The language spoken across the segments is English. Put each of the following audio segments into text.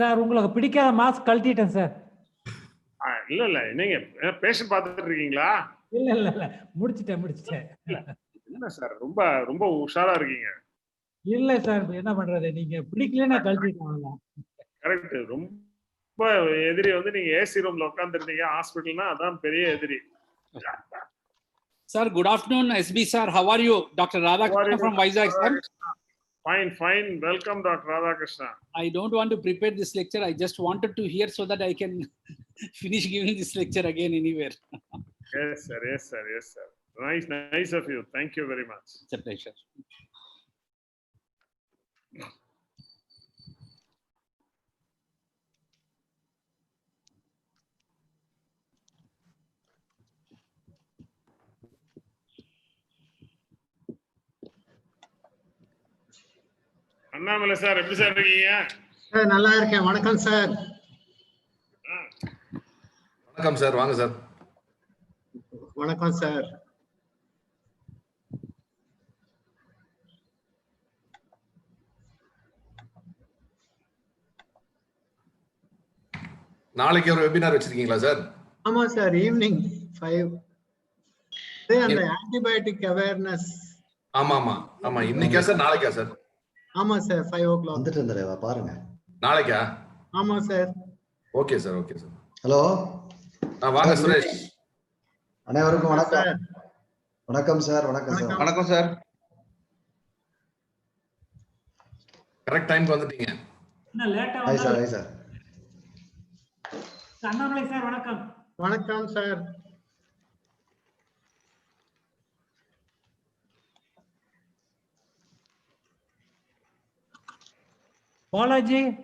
Sir உங்களுக்கு பிடிக்காத mask கழட்டிட்டேன் sir. இல்ல இல்ல நீங்க பேஷண்ட் பார்த்துட்டு இருக்கீங்களா? இல்ல இல்ல இல்ல முடிச்சிட்டேன். என்ன சார் ரொம்ப ரொம்ப உஷாரா இருக்கீங்க. இல்ல சார் என்ன பண்றது, நீங்க பிடிக்கலன்னா கழட்டிட்டேன். கரெக்ட். ரொம்ப எதிரி வந்து நீங்க ஏசி ரூம்ல உட்கார்ந்துருந்தீங்க ஹாஸ்பிட்டல்னா அதான் பெரிய எதிரி. Sir, good afternoon, SB sir. How are you? Dr. Radhakrishna from Vizag, sir. Fine. Welcome, Dr. Radhakrishna. I don't want to prepare this lecture. I just wanted to hear so that I can finish giving this lecture again anywhere. Yes, sir. Nice of you. Thank you very much. It's a pleasure. Annamalai sir எப்படி sir இருக்கீங்க? நல்லா இருக்கேன். வணக்கம் sir. வணக்கம் sir, வாங்க sir. வணக்கம் sir. நாளைக்கு ஒரு வெபினார் வச்சிருக்கீங்களா சார்? ஆமா சார், ஈவினிங் 5. அந்த ஆன்டிபயோட்டிக் அவேர்னஸ். ஆமா. இன்னைக்கா சார் நாளைக்கா சார்? ஆமா சார், 5 o'clock. வந்துட்டு இருந்தேவா பாருங்க. நாளைக்கா? ஆமா சார். Okay sir. ஹலோ, வாங்க சுரேஷ். அனைவருக்கும் வணக்கம். வணக்கம் சார். வணக்கம் சார். கரெக்ட் டைம்க்கு வந்துட்டீங்க. என்ன லேட்டா ஹாய் வந்தா? சார். அண்ணாமலை சார் வணக்கம். வணக்கம் சார்.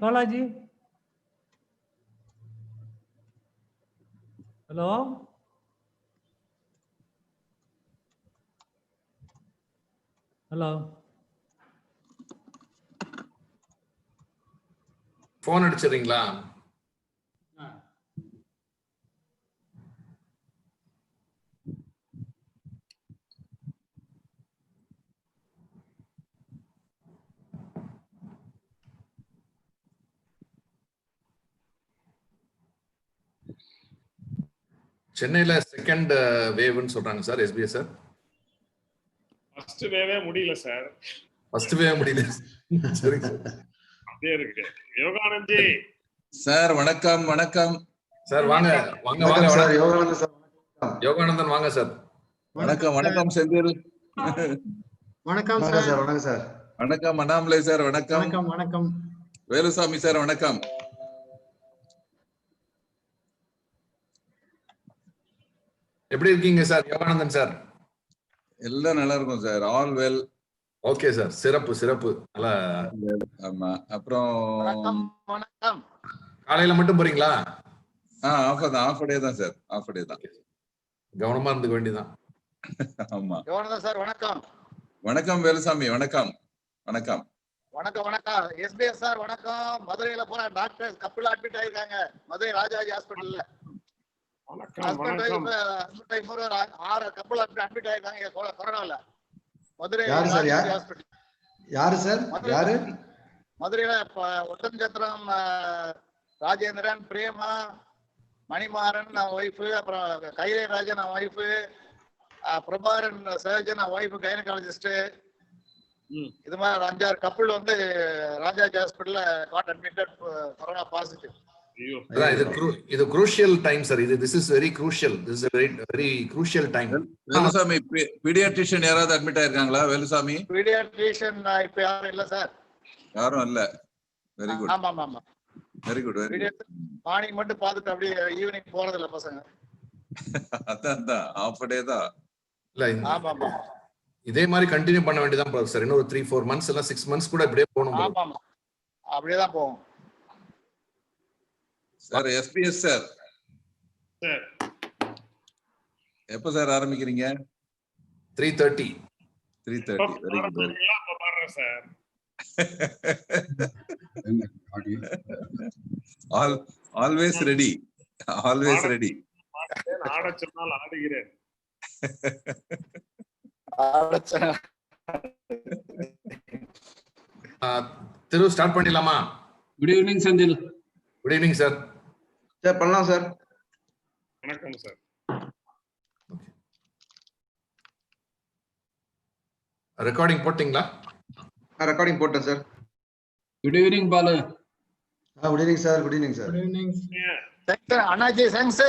பாலாஜி. ஹலோ. போன் அடிச்சிடுறீங்களா? சென்னையில செகண்ட் வேவ்னு சொல்றாங்க சார், எஸ்பிஎஸ் சார். ஃபர்ஸ்ட் வேவே முடியல சார். ஃபர்ஸ்ட் வேவ் முடியல. சரி சார். அப்படியே இருக்கு. யோகானந்தி சார் வணக்கம். சார் வாங்க சார். யோகானந்தன் சார். யோகானந்தன் வாங்க சார். வணக்கம் செந்தில். வணக்கம் சார். வணக்கம் அண்ணாமலை சார். வணக்கம். வேலுசாமி சார் வணக்கம். எப்படி இருக்கீங்க சார் யோகானந்தன் சார்? எல்லாம் நல்லா இருக்கும் sir. All well. Okay sir. சிறப்பு. நல்லா. ஆமா. அப்புறம் வணக்கம். காலையில மட்டும் போறீங்களா? ஆஃப் டே தான் சார். ஆஃப் டே தான். கவனமா இருந்துக்க வேண்டியதான். ஆமா. யோகானந்தன் சார் வணக்கம். வணக்கம் வேலுசாமி. வணக்கம். எஸ்பிஎஸ் சார் வணக்கம். மதுரையில போன டாக்டர் கப்பில் அட்மிட் ஆயிருக்காங்க. மதுரை ராஜாஜி ஹாஸ்பிட்டல்ல. வணக்கம். 6 கப்பல் அட்மிட் ஆயிருக்காங்க கொரோனால. மதுரை யாரு சார்? மதுரையில ஒட்டன்சத்திரம் ராஜேந்திரன், பிரேமா, மணிமாறன் ஒய்ஃப், அப்புறம் Kailai Rajan wife, Prabharan surgeon wife gynaecologist. இது மாதிரி 5-6 கப்பல் வந்து ராஜாஜி ஹாஸ்பிட்டல்ல காட் அட்மிட்டட் கொரோனா பாசிட்டிவ். இது crucial time sir. This is very crucial. This is a very crucial time. Velusamy paediatrician யாராவது அட்மிட் ஆயிருக்காங்களா வேலுசாமி? பீடியாட்ரிஷியன் இப்ப யாரும் இல்ல சார். யாரும் இல்ல. Very good. ஆமா. Very good. மார்னிங் மட்டும் பார்த்துட்டு அப்படியே ஈவினிங் போறது இல்ல பசங்க. அதான் ஆஃப் டே தான். இல்ல ஆமா. இதே மாதிரி கண்டினியூ பண்ண வேண்டியதான் சார். இன்னும் ஒரு 3-4 months இல்ல 6 months கூட இப்படியே போகணும். ஆமா. அப்படியே தான் போவோம் சார். எஸ்பிஎஸ் சார் எப்ப சார் ஆரம்பிக்கிறீங்க? 3:30. Very good. Sir always ready. ஆட சொன்னால் ஆடுகிறேன். திரு ஸ்டார்ட் பண்ணிடலாமா? Good evening, Sandil. Good evening, sir. Sir பண்ணலாம் சார். வணக்கம் சார். Recording போட்டீங்களா? ரெக்கார்டிங் போட்டேன் sir. Good evening, Balu. Good evening sir. Good evening sir. அண்ணாச்சி thanks.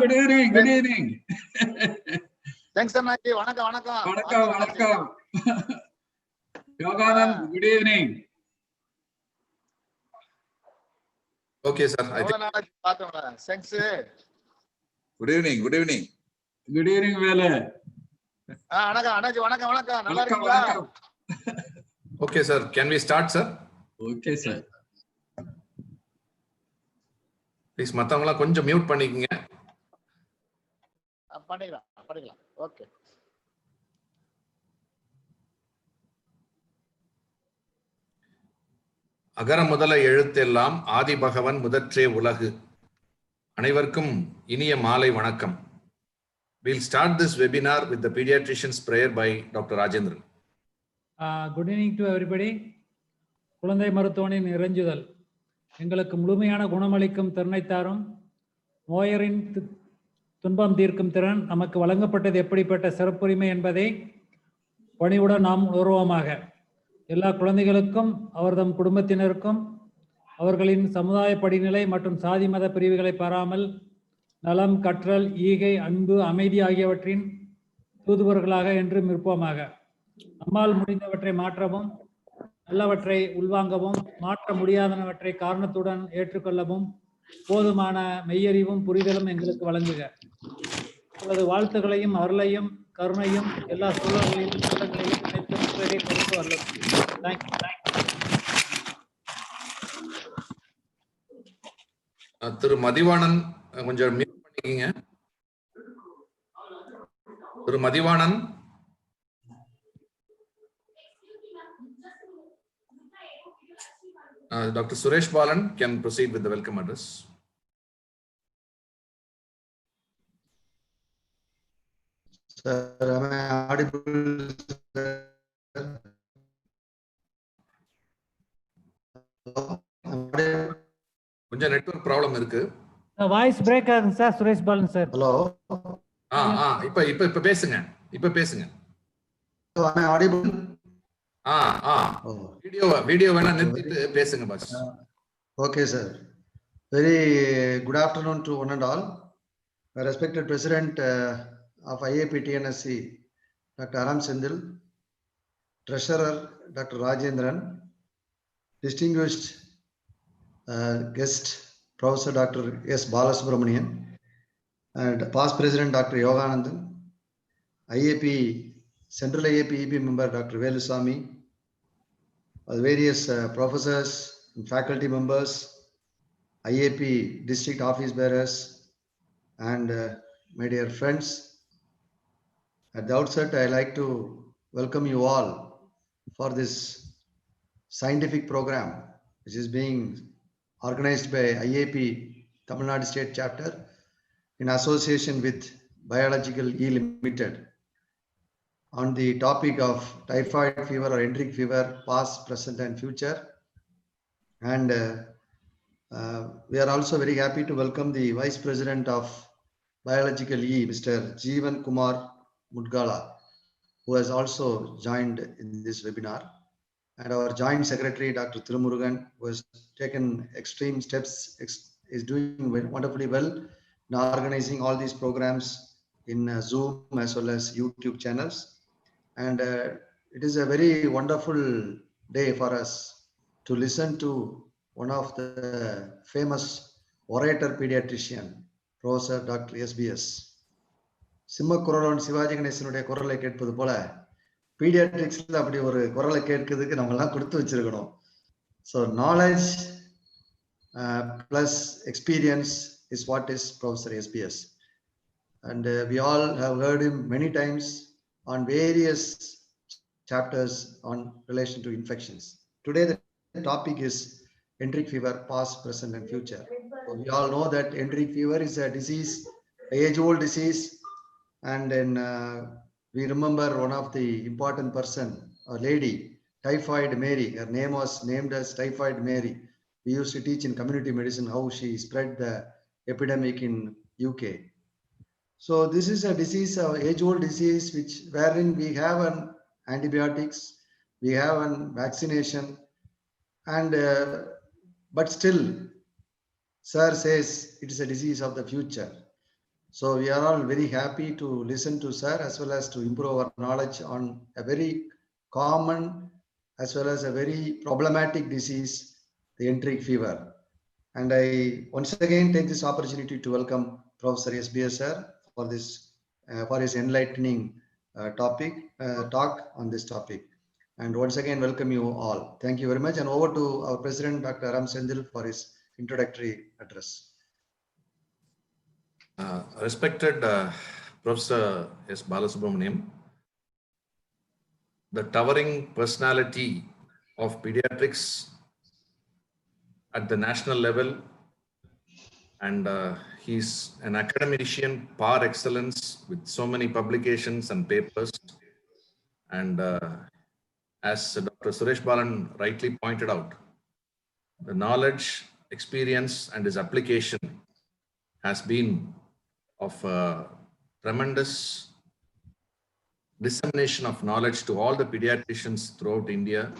Good evening. Good evening. Thanks அண்ணாச்சி. வணக்கம் வணக்கம். வணக்கம். Yoganand, good evening. Okay, sir. I think பார்த்தோம்ல. Thanks. Good evening. Good evening. Good evening, Balu. வணக்கம் அண்ணாச்சி. வணக்கம் வணக்கம். நல்லா இருக்கீங்களா? okay, sir. Can we start, sir? Okay, sir. Please, மத்தவங்கலாம் கொஞ்சம் மியூட் பண்ணிக்கங்க. பண்ணிக்கலாம். ஓகே. அகர முதல எழுத்தெல்லாம் ஆதி பகவன் முதற்றே உலகு. அனைவருக்கும் இனிய மாலை வணக்கம். We'll start this webinar with the pediatrician's prayer by Dr. Rajendran. Good evening to everybody. குழந்தை மருத்துவனின் இறைஞ்சுதல் எங்களுக்கு முழுமையான குணமளிக்கும் திறனை தாரும். நோயரின் துன்பம் தீர்க்கும் திறன் நமக்கு வழங்கப்பட்டது எப்படிப்பட்ட சிறப்புரிமை என்பதை பணிவுடன் நாம் உணர்வோமாக. எல்லா குழந்தைகளுக்கும் அவர்தம் குடும்பத்தினருக்கும் அவர்களின் சமுதாய படிநிலை மற்றும் சாதி மத பிரிவுகளை பாராமல் நலம், கற்றல், ஈகை, அன்பு, அமைதி ஆகியவற்றின் தூதுவர்களாக என்றும் இருப்போமாக. நம்மால் முடிந்தவற்றை மாற்றவும், நல்லவற்றை உள்வாங்கவும், மாற்ற முடியாதனவற்றை காரணத்துடன் ஏற்றுக்கொள்ளவும் போதுமான மெய்யறிவும் புரிதலும் எங்களுக்கு வழங்குக. உங்களது வாழ்த்துக்களையும் அருளையும் கருணையும் எல்லா சூழல்களிலும் சூழல்களிலும் கொடுத்து வரலாம். தேங்க்யூ. திரு மதிவாணன் கொஞ்சம் மியூட் பண்ணிக்கங்க. திரு Mathivanan. Dr. Suresh Balan can proceed with the welcome address. Sir, am I audible? கொஞ்சம் நெட்வொர்க் ப்ராப்ளம் இருக்கு. வாய்ஸ் பிரேக் ஆகுங்க sir. Suresh Balan sir. Hello. இப்ப பேசுங்க. Am I audible? வீடியோ வேணா நிறுத்திட்டு பேசுங்க pass. Okay, sir. Very good afternoon to one and all. Respected President of IAP TNSC, Dr. Aram Sendil, Treasurer Dr. Rajendran, distinguished guest Professor Dr. S. Balasubramanian, and past President Dr. Yoganandan, IAP Central IAP EP member Dr. Velusamy, various professors and faculty members, IAP district office bearers, and my dear friends. At the outset, I like to welcome you all for this scientific program, which is being organized by IAP Tamil Nadu State Chapter in association with Biological E Limited on the topic of typhoid fever or enteric fever, past, present, and future. And we are also very happy to welcome the Vice President of Biological E, Mr. Jeevan Kumar Mudgala, who has also joined in this webinar, and our Joint Secretary, Dr. Thirumurugan, who has taken extreme steps, is doing wonderfully well in organizing all these programs in Zoom as well as YouTube channels. And it is a very wonderful day for us to listen to one of the famous orator pediatrician, Professor Dr. SBS. சிம்மக்குரலன் சிவாஜி கணேசனுடைய குரலை கேட்பது போல பீடியாட்ரிக்ஸ்ல அப்படி ஒரு குரலை கேட்கிறதுக்கு நம்ம எல்லாம் கொடுத்து வச்சிருக்கணும். So knowledge plus experience is what is professor SBS. And we all have heard him many times on various chapters on relation to infections. Today the topic is enteric fever, past, present, and future. So we all know that enteric fever is a disease, age-old disease, and then we remember one of the important person, a lady, Typhoid Mary. Her name was named as Typhoid Mary, we used to teach in community medicine how she spread the epidemic in UK. So this is a disease, age-old disease, wherein we have an antibiotics, we have an vaccination, and but still, Sir says it is a disease of the future. So we are all very happy to listen to Sir as well as to improve our knowledge on a very common as well as a very problematic disease, the enteric fever. And I once again take this opportunity to welcome Professor SBS Sir for this for his enlightening talk on this topic. And once again, welcome you all. Thank you very much. And over to our President, Dr. Ram Sendil, for his introductory address. Respected Professor S. Balasubramaniam, the towering personality of pediatrics at the national level, and he's an academician par excellence with so many publications and papers. And as Dr. Suresh Balan rightly pointed out, the knowledge, experience, and his application has been of tremendous dissemination of knowledge to all the pediatricians throughout India.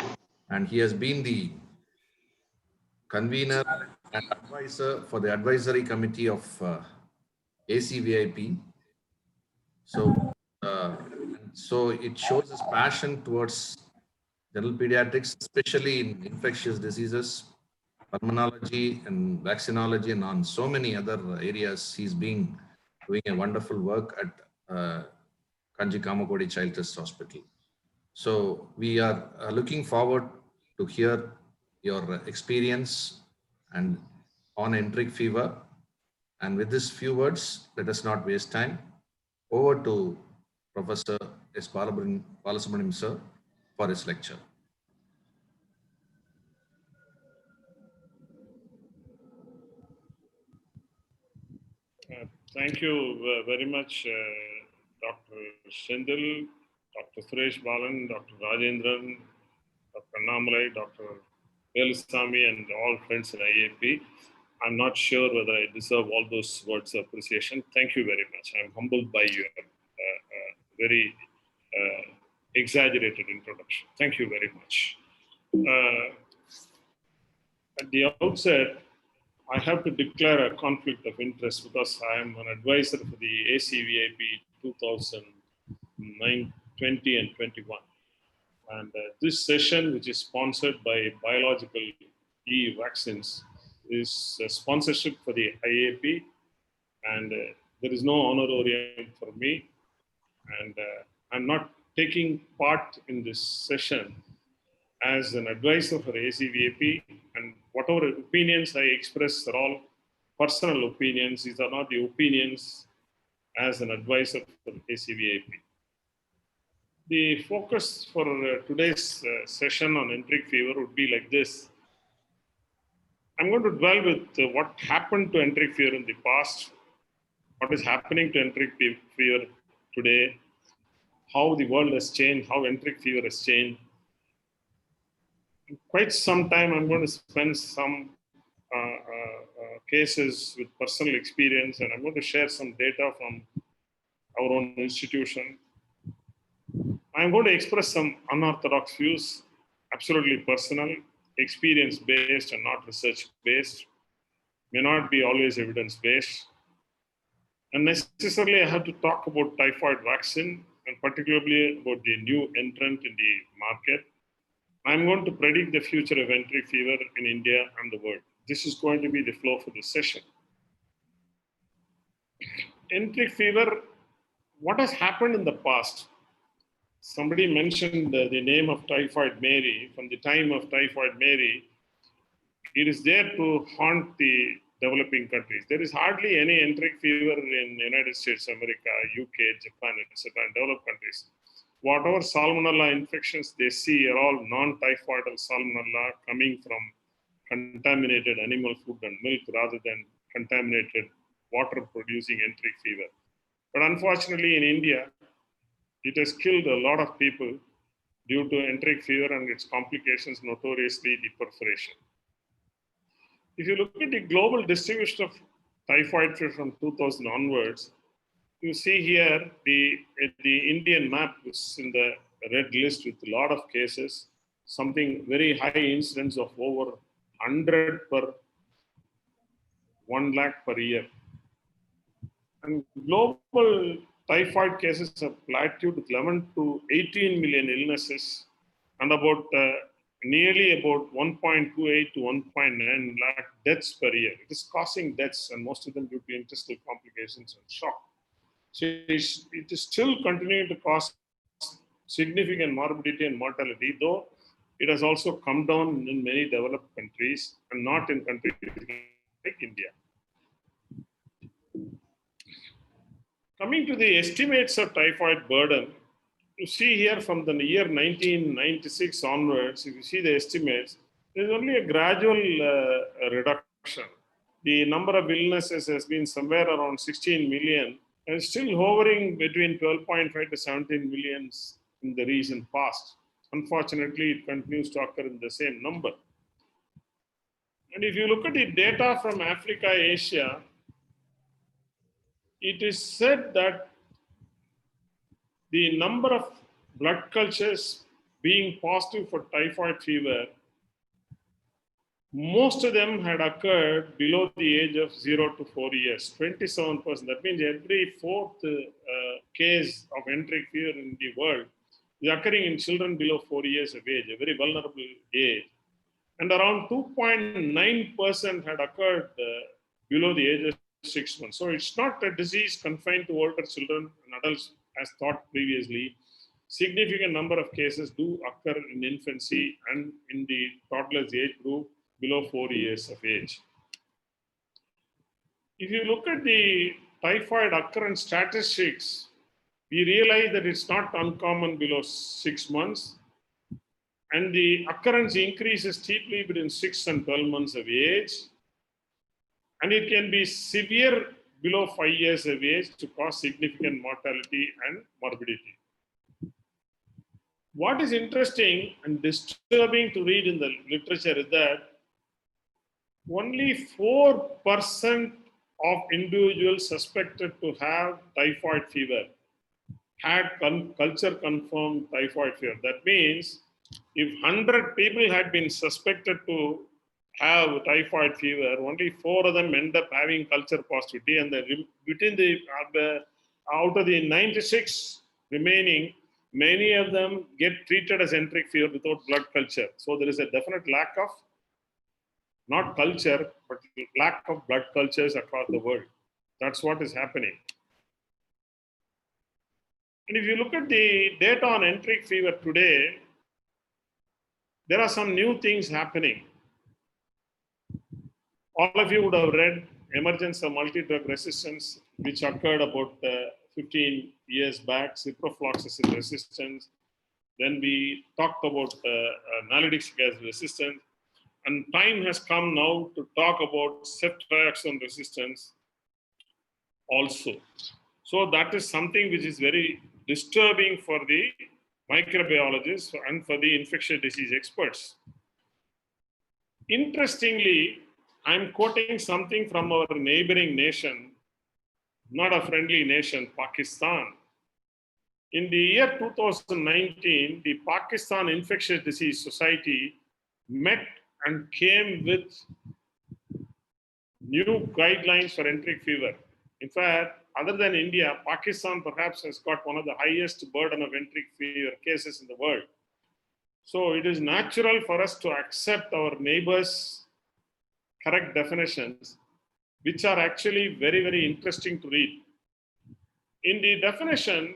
And he has been the convener and advisor for the advisory committee of ACVIP. So it shows his passion towards general pediatrics, especially in infectious diseases, pulmonology and vaccinology, and on so many other areas. He's been doing a wonderful work at Kanji Kamakodi Child Trust Hospital. So we are looking forward to hear your experience and on enteric fever. And with these few words, let us not waste time. Over to Professor S. Balasubramaniam sir for his lecture. Thank you very much, Dr. Sendil, Dr. Suresh Balan, Dr. Rajendran, Dr. Annamalai, Dr. Velusamy, and all friends in IAP. I'm not sure whether I deserve all those words of appreciation. Thank you very much. I'm humbled by your very exaggerated introduction. Thank you very much. At the outset, I have to declare a conflict of interest because I am an advisor for the ACVIP 2020 and 21. And this session, which is sponsored by Biological E Vaccines, is a sponsorship for the IAP, and there is no honorarium for me. And I'm not taking part in this session as an advisor for ACVAP, and whatever opinions I express are all personal opinions. These are not the opinions as an advisor for ACVAP. The focus for today's session on enteric fever would be like this. I'm going to dwell with what happened to enteric fever in the past, what is happening to enteric fever today, how the world has changed, how enteric fever has changed. In quite some time, I'm going to spend some cases with personal experience, and I'm going to share some data from our own institution. I'm going to express some unorthodox views, absolutely personal, experience-based and not research-based, may not be always evidence-based. And necessarily, I have to talk about typhoid vaccine, and particularly about the new entrant in the market. I'm going to predict the future of enteric fever in India and the world. This is going to be the flow for this session. Enteric fever, what has happened in the past? Somebody mentioned the name of Typhoid Mary. From the time of Typhoid Mary, it is there to haunt the developing countries. There is hardly any enteric fever in the United States, America, UK, Japan, etc., and developed countries. Whatever salmonella infections they see are all non-typhoidal salmonella coming from contaminated animal food and milk rather than contaminated water producing enteric fever. But unfortunately in India, it has killed a lot of people due to enteric fever and its complications, notoriously the perforation. If you look at the global distribution of typhoid fever from 2000 onwards, you see here the Indian map is in the red list with a lot of cases, something very high incidence of over 100 per 1 lakh per year. And global typhoid cases have plateaued with 11 to 18 million illnesses and about nearly about 1.28 to 1.9 lakh deaths per year. It is causing deaths, and most of them due to intestinal complications and shock. So it is still continuing to cause significant morbidity and mortality, though it has also come down in many developed countries and not in countries like India. Coming to the estimates of typhoid burden, you see here from the year 1996 onwards, if you see the estimates, there's only a gradual reduction. The number of illnesses has been somewhere around 16 million and still hovering between 12.5 to 17 millions in the recent past. Unfortunately, it continues to occur in the same number. And if you look at the data from Africa, Asia, it is said that the number of blood cultures being positive for typhoid fever, most of them had occurred below the age of 0 to 4 years, 27%. That means every fourth case of enteric fever in the world is occurring in children below 4 years of age, a very vulnerable age. And around 2.9% had occurred below the age of 6 months. So it's not a disease confined to older children and adults as thought previously. Significant number of cases do occur in infancy and in the toddlers age group below 4 years of age. If you look at the typhoid occurrence statistics, we realize that it's not uncommon below 6 months, and the occurrence increases steeply between 6 and 12 months of age, and it can be severe below 5 years of age to cause significant mortality and morbidity. What is interesting and disturbing to read in the literature is that only 4% of individuals suspected to have typhoid fever had culture confirmed typhoid fever. That means if 100 people had been suspected to have typhoid fever, only 4 of them end up having culture positivity, and out of the 96 remaining, many of them get treated as enteric fever without blood culture. So there is a definite lack of, not culture, but lack of blood cultures across the world. That's what is happening. And if you look at the data on enteric fever today, there are some new things happening. All of you would have read emergence of multi-drug resistance, which occurred about 15 years back, ciprofloxacin resistance. Then we talked about nalidixic resistance. And time has come now to talk about ceftriaxone resistance also. So that is something which is very disturbing for the microbiologists and for the infectious disease experts. Interestingly, I'm quoting something from our neighboring nation, not a friendly nation, Pakistan. In the year 2019, the Pakistan Infectious Disease Society met and came with new guidelines for enteric fever. In fact, other than India, Pakistan perhaps has got one of the highest burden of enteric fever cases in the world. So it is natural for us to accept our neighbors' correct definitions, which are actually very, very interesting to read. In the definition,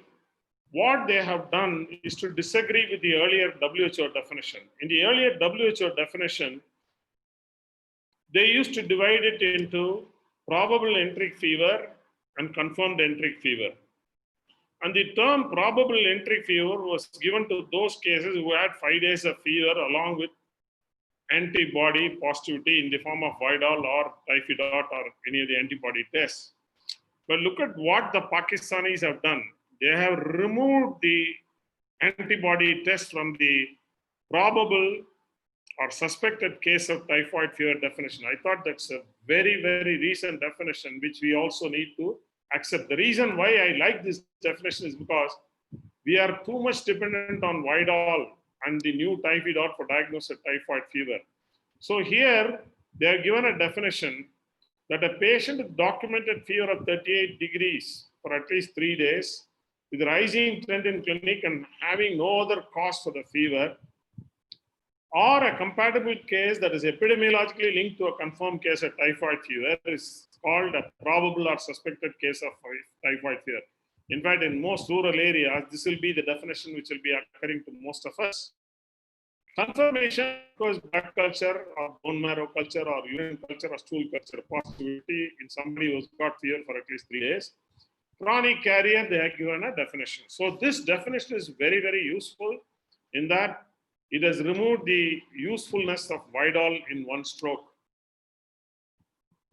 what they have done is to disagree with the earlier WHO definition. In the earlier WHO definition, they used to divide it into probable enteric fever and confirmed enteric fever. And the term probable enteric fever was given to those cases who had 5 days of fever along with antibody positivity in the form of Vidal or Typhidot or any of the antibody tests. But look at what the Pakistanis have done. They have removed the antibody test from the probable or suspected case of typhoid fever definition. I thought that's a very, very recent definition, which we also need to accept. The reason why I like this definition is because we are too much dependent on Vidal and the new typhoid for diagnosis of typhoid fever. So here they are given a definition that a patient with documented fever of 38 degrees for at least 3 days with rising trend in clinic and having no other cause for the fever, or a compatible case that is epidemiologically linked to a confirmed case of typhoid fever is called a probable or suspected case of typhoid fever. In fact, in most rural areas, this will be the definition which will be occurring to most of us. Confirmation because blood culture or bone marrow culture or urine culture or stool culture positivity in somebody who's got fever for at least 3 days. Chronic carrier, they have given a definition. So this definition is very, very useful in that it has removed the usefulness of Vidal in one stroke.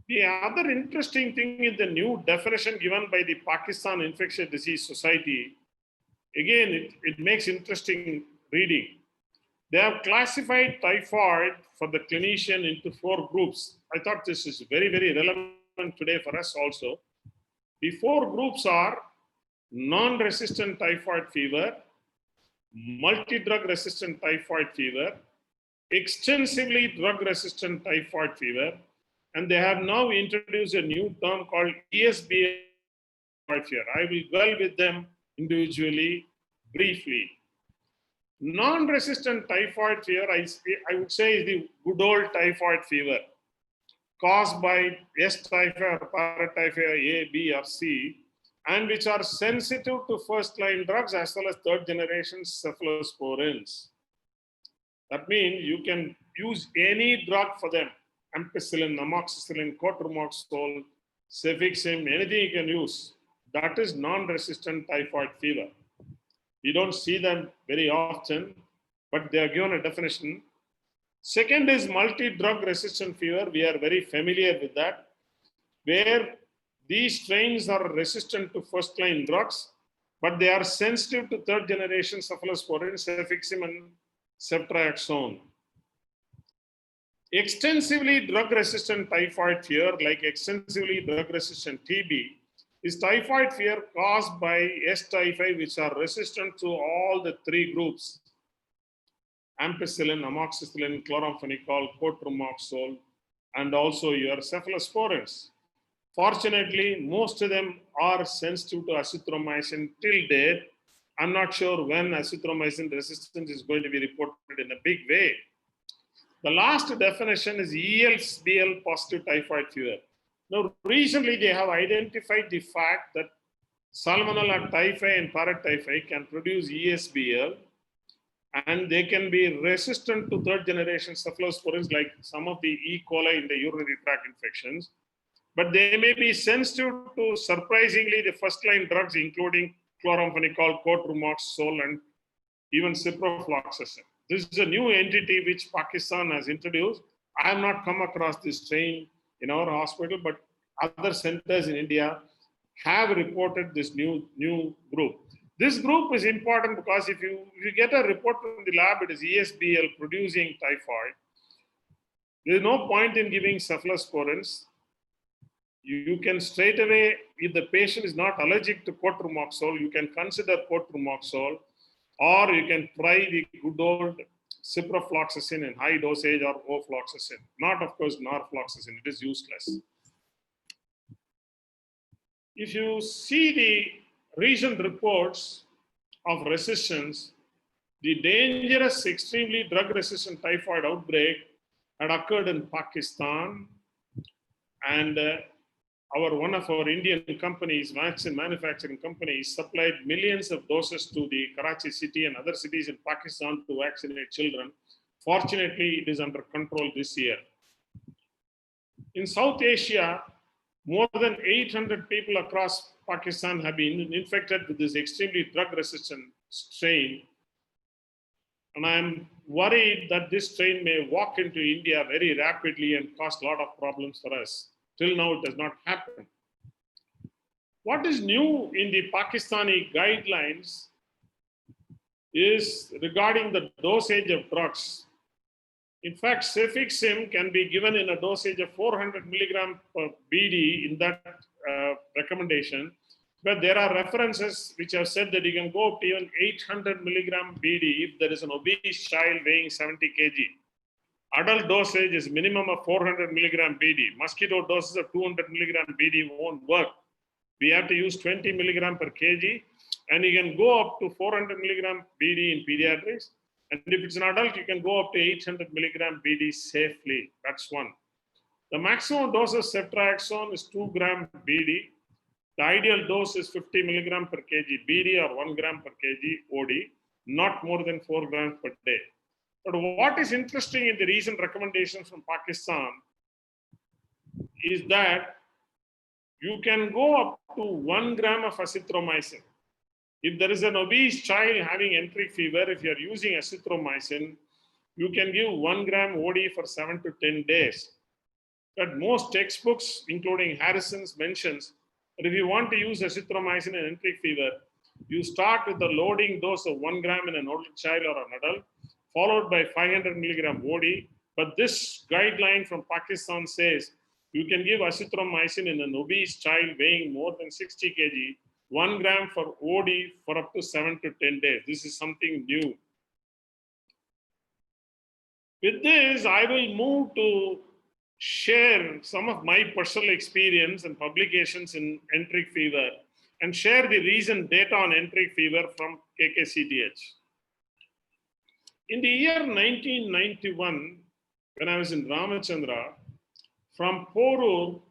The other interesting thing in the new definition given by the Pakistan Infectious Disease Society, again, it makes interesting reading. They have classified typhoid for the clinician into 4 groups. I thought this is very, very relevant today for us also. The 4 groups are non-resistant typhoid fever, multi-drug resistant typhoid fever, extensively drug-resistant typhoid fever, and they have now introduced a new term called ESBL typhoid fever. I will dwell with them individually, briefly. Non-resistant typhoid fever, I would say, is the good old typhoid fever caused by S typhoid or paratyphoid A, B, or C, and which are sensitive to first-line drugs as well as third-generation cephalosporins. That means you can use any drug for them: ampicillin, amoxicillin, cotrimoxazole, cefixime, anything you can use. That is non-resistant typhoid fever. You don't see them very often, but they are given a definition. Second is multi-drug resistant fever. We are very familiar with that, where these strains are resistant to first-line drugs, but they are sensitive to third-generation cephalosporins, cefixime, and ceftriaxone. Extensively drug-resistant typhoid fever, like extensively drug-resistant TB, is typhoid fever caused by S typhi, which are resistant to all the 3 groups: ampicillin, amoxicillin, chloramphenicol, cotrimoxazole, and also your cephalosporins. Fortunately, most of them are sensitive to azithromycin till date. I'm not sure when azithromycin resistance is going to be reported in a big way. The last definition is ESBL positive typhoid fever. Now, recently they have identified the fact that Salmonella typhi and paratyphi can produce ESBL, and they can be resistant to third-generation cephalosporins like some of the E. coli in the urinary tract infections. But they may be sensitive to, surprisingly, the first-line drugs, including chloramphenicol, cotrimoxazole, and even ciprofloxacin. This is a new entity which Pakistan has introduced. I have not come across this strain in our hospital, but other centers in India have reported this new group. This group is important because if you get a report from the lab, it is ESBL producing typhoid. There is no point in giving cephalosporins. You can straight away, if the patient is not allergic to cotrimoxazole, you can consider cotrimoxazole, or you can try the good old ciprofloxacin in high dosage or ofloxacin. Not, of course, norfloxacin. It is useless. If you see the recent reports of resistance, the dangerous, extremely drug-resistant typhoid outbreak had occurred in Pakistan, and one of our Indian companies, vaccine manufacturing companies, supplied millions of doses to the Karachi city and other cities in Pakistan to vaccinate children. Fortunately, it is under control this year. In South Asia, more than 800 people across Pakistan have been infected with this extremely drug-resistant strain. And I'm worried that this strain may walk into India very rapidly and cause a lot of problems for us. Till now, it has not happened. What is new in the Pakistani guidelines is regarding the dosage of drugs. In fact, cefixime can be given in a dosage of 400 milligram per BD in that recommendation. But there are references which have said that you can go up to even 800 milligram BD if there is an obese child weighing 70 kg. Adult dosage is minimum of 400 milligram BD. Mosquito doses of 200 milligram BD won't work. We have to use 20 milligram per kg, and you can go up to 400 milligram BD in pediatrics. And if it's an adult, you can go up to 800 milligram BD safely. That's one. The maximum dose of ceftriaxone is 2 gram BD. The ideal dose is 50 milligram per kg BD or 1 gram per kg OD, not more than 4 grams per day. But what is interesting in the recent recommendations from Pakistan is that you can go up to 1 gram of azithromycin. If there is an obese child having enteric fever, if you are using azithromycin, you can give 1 gram OD for 7 to 10 days. But most textbooks, including Harrison's, mentions that if you want to use azithromycin in enteric fever, you start with a loading dose of 1 gram in an older child or an adult, followed by 500 milligram OD. But this guideline from Pakistan says you can give azithromycin in an obese child weighing more than 60 kg, 1 gram for OD for up to 7 to 10 days. This is something new. With this, I will move to share some of my personal experience and publications in enteric fever and share the recent data on enteric fever from KKCTH. In the year 1991, when I was in Ramachandra, from Porur,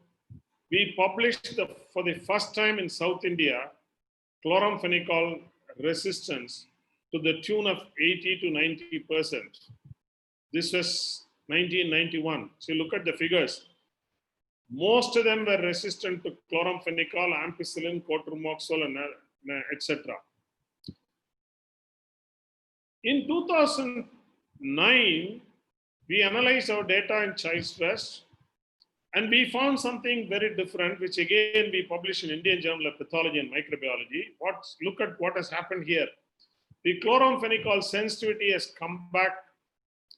we published for the first time in South India, chloramphenicol resistance to the tune of 80 to 90%. This was 1991. So look at the figures. Most of them were resistant to chloramphenicol, ampicillin, cotrimoxazole, and etc. In 2009, we analyzed our data in child stress, and we found something very different, which again we published in Indian Journal of Pathology and Microbiology. Look at what has happened here. The chloramphenicol sensitivity has come back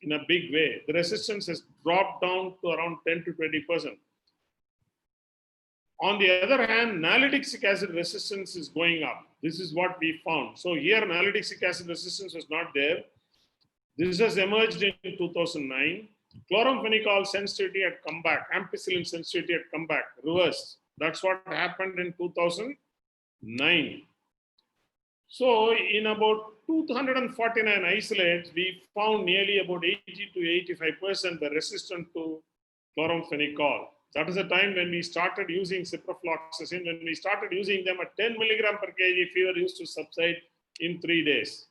in a big way. The resistance has dropped down to around 10 to 20%. On the other hand, nalidixic acid resistance is going up. This is what we found. So here, nalidixic acid resistance was not there. This has emerged in 2009. Chloramphenicol sensitivity had come back. Ampicillin sensitivity had come back, reversed. That's what happened in 2009. So in about 249 isolates, we found nearly about 80 to 85% were resistant to chloramphenicol. That is the time when we started using ciprofloxacin. When we started using them at 10 milligram per kg, fever used to subside in 3 days.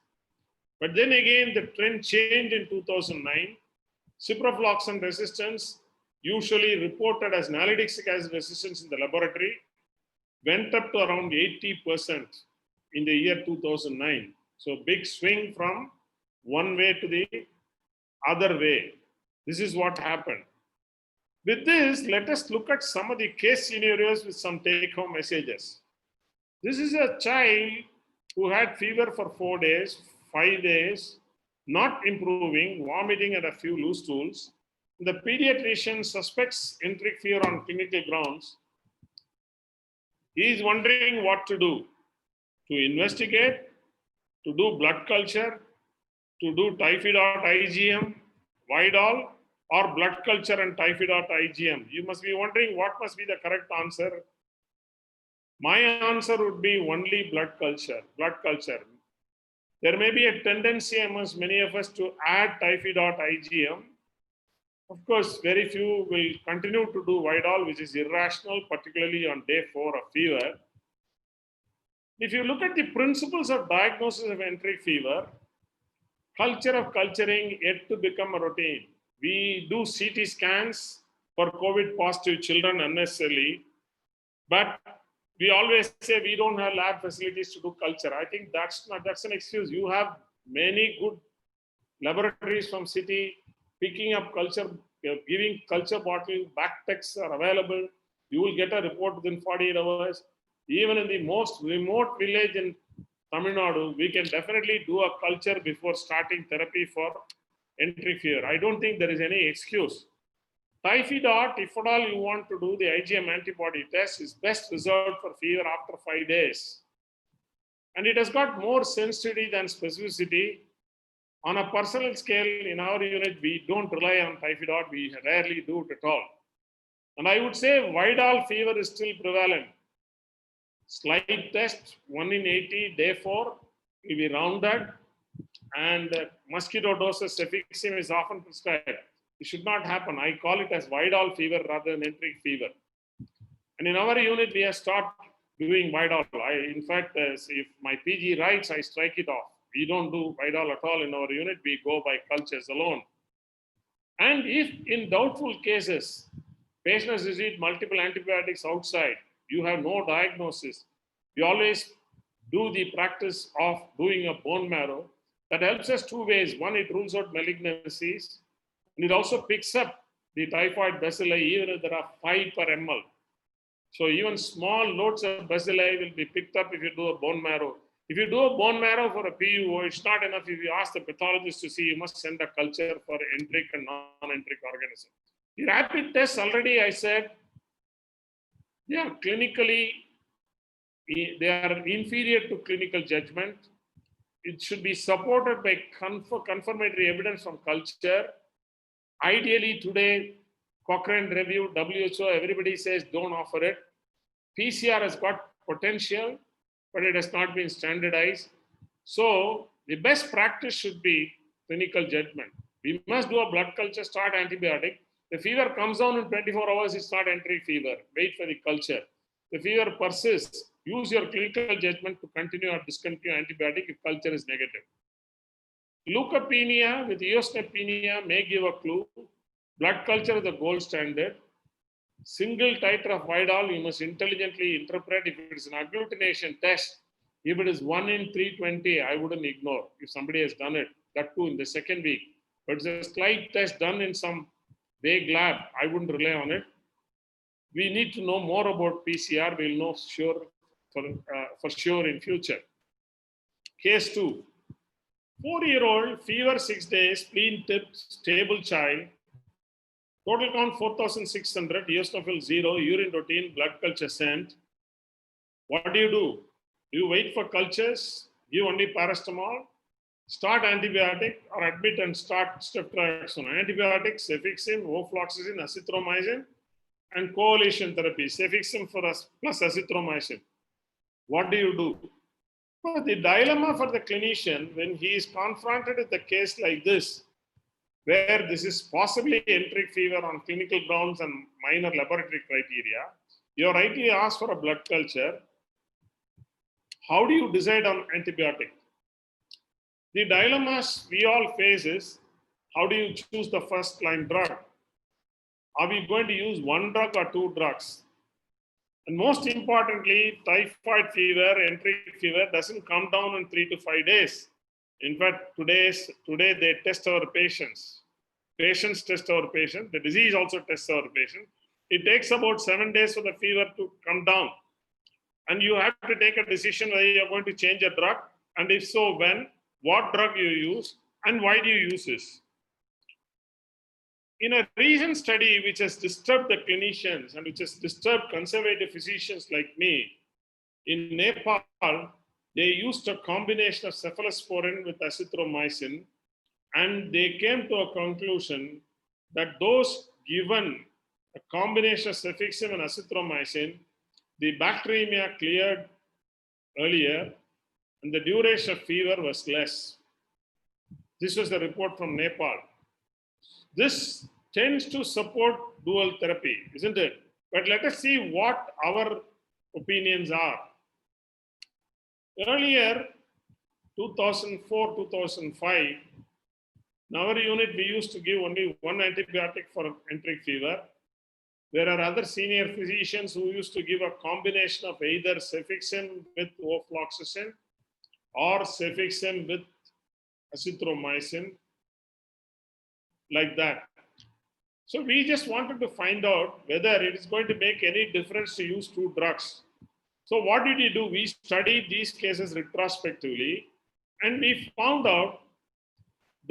But then again, the trend changed in 2009. Ciprofloxacin resistance, usually reported as nalidixic acid resistance in the laboratory, went up to around 80% in the year 2009. So big swing from one way to the other way. This is what happened. With this, let us look at some of the case scenarios with some take-home messages. This is a child who had fever for 4 days, 5 days, not improving, vomiting and a few loose stools. The pediatrician suspects enteric fever on clinical grounds. He is wondering what to do. To investigate, to do blood culture, to do typhi.IgM, Vidal, or blood culture and typhi.IgM. You must be wondering what must be the correct answer. My answer would be only blood culture. There may be a tendency amongst many of us to add typhi.IgM. Of course, very few will continue to do Vidal, which is irrational, particularly on day 4 of fever. If you look at the principles of diagnosis of enteric fever, culture of culturing yet to become a routine. We do CT scans for COVID positive children unnecessarily, but we always say we don't have lab facilities to do culture. I think that's an excuse. You have many good laboratories from city picking up culture, giving culture bottles, back texts are available. You will get a report within 48 hours. Even in the most remote village in Tamil Nadu, we can definitely do a culture before starting therapy for enteric fever. I don't think there is any excuse. Typhoid, if at all you want to do the IgM antibody test, is best reserved for fever after 5 days. And it has got more sensitivity than specificity. On a personal scale, in our unit, we don't rely on typhoid. We rarely do it at all. And I would say Vidal fever is still prevalent. Slide test, 1 in 80, day 4, will be rounded. And mosquito doses, cefixime is often prescribed. It should not happen. I call it as Vidal fever rather than enteric fever. And in our unit, we have started doing Vidal. In fact, if my PG writes, I strike it off. We don't do Vidal at all in our unit. We go by cultures alone. And if in doubtful cases, patient has received multiple antibiotics outside, you have no diagnosis, we always do the practice of doing a bone marrow. That helps us 2 ways. One, it rules out malignancies, and it also picks up the typhoid bacilli even if there are 5 per ml. So even small loads of bacilli will be picked up if you do a bone marrow. If you do a bone marrow for a PUO, it's not enough if you ask the pathologist to see, you must send a culture for enteric and non-enteric organism. The rapid tests already I said, yeah, clinically, they are inferior to clinical judgment. It should be supported by confirmatory evidence from culture. Ideally today, Cochrane review, WHO, everybody says don't offer it. PCR has got potential, but it has not been standardized. So the best practice should be clinical judgment. We must do a blood culture, start antibiotic. The fever comes down in 24 hours, it's not enteric fever. Wait for the culture. The fever persists, use your clinical judgment to continue or discontinue antibiotic if culture is negative. Leukopenia with eosinopenia may give a clue. Blood culture is the gold standard. Single titer of Vidal, you must intelligently interpret. If it is an agglutination test, if it is 1 in 320, I wouldn't ignore. If somebody has done it, that too in the second week. But it's a slide test done in some vague lab, I wouldn't rely on it. We need to know more about PCR. We'll know for sure in future. Case 2. 4-year-old, fever 6 days, spleen tip, stable child. Total count 4,600, eosinophil 0, urine routine, blood culture sent. What do? Do you wait for cultures, give only paracetamol, start antibiotic, or admit and start ceftriaxone? Antibiotics, cefixime, ofloxacin, azithromycin, and coalition therapy, cefixime for us plus azithromycin. What do you do? Well, the dilemma for the clinician when he is confronted with a case like this, where this is possibly enteric fever on clinical grounds and minor laboratory criteria, you are rightly asked for a blood culture. How do you decide on antibiotic? The dilemmas we all face is, how do you choose the first line drug? Are we going to use 1 drug or 2 drugs? And most importantly, typhoid fever, enteric fever doesn't come down in 3 to 5 days. In fact, today they test our patients. Patients test our patients. The disease also tests our patient. It takes about 7 days for the fever to come down. And you have to take a decision whether you're going to change a drug, and if so, when, what drug you use, and why do you use this. In a recent study which has disturbed the clinicians and which has disturbed conservative physicians like me, in Nepal, they used a combination of cephalosporin with azithromycin, and they came to a conclusion that those given a combination of cefixime and azithromycin, the bacteremia cleared earlier and the duration of fever was less. This was the report from Nepal. This tends to support dual therapy, isn't it? But let us see what our opinions are. Earlier, 2004, 2005, in our unit, we used to give only 1 antibiotic for enteric fever. There are other senior physicians who used to give a combination of either cefixime with ofloxacin or cefixime with azithromycin, like that. So we just wanted to find out whether it is going to make any difference to use 2 drugs. So what did we do? We studied these cases retrospectively, and we found out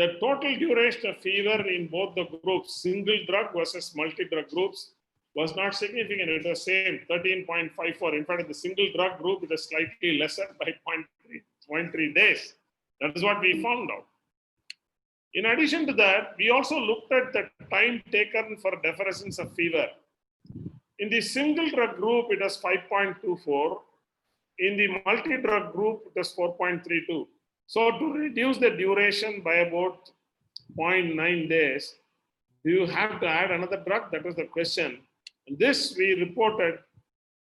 The total duration of fever in both the groups, single drug versus multi-drug groups, was not significant. It was same, 13.54. In fact, in the single drug group, it was slightly lesser by 0.3 days. That is what we found out. In addition to that, we also looked at the time taken for deferescence of fever. In the single drug group, it was 5.24. In the multi-drug group, it was 4.32. So to reduce the duration by about 0.9 days, do you have to add another drug? That was the question. And this we reported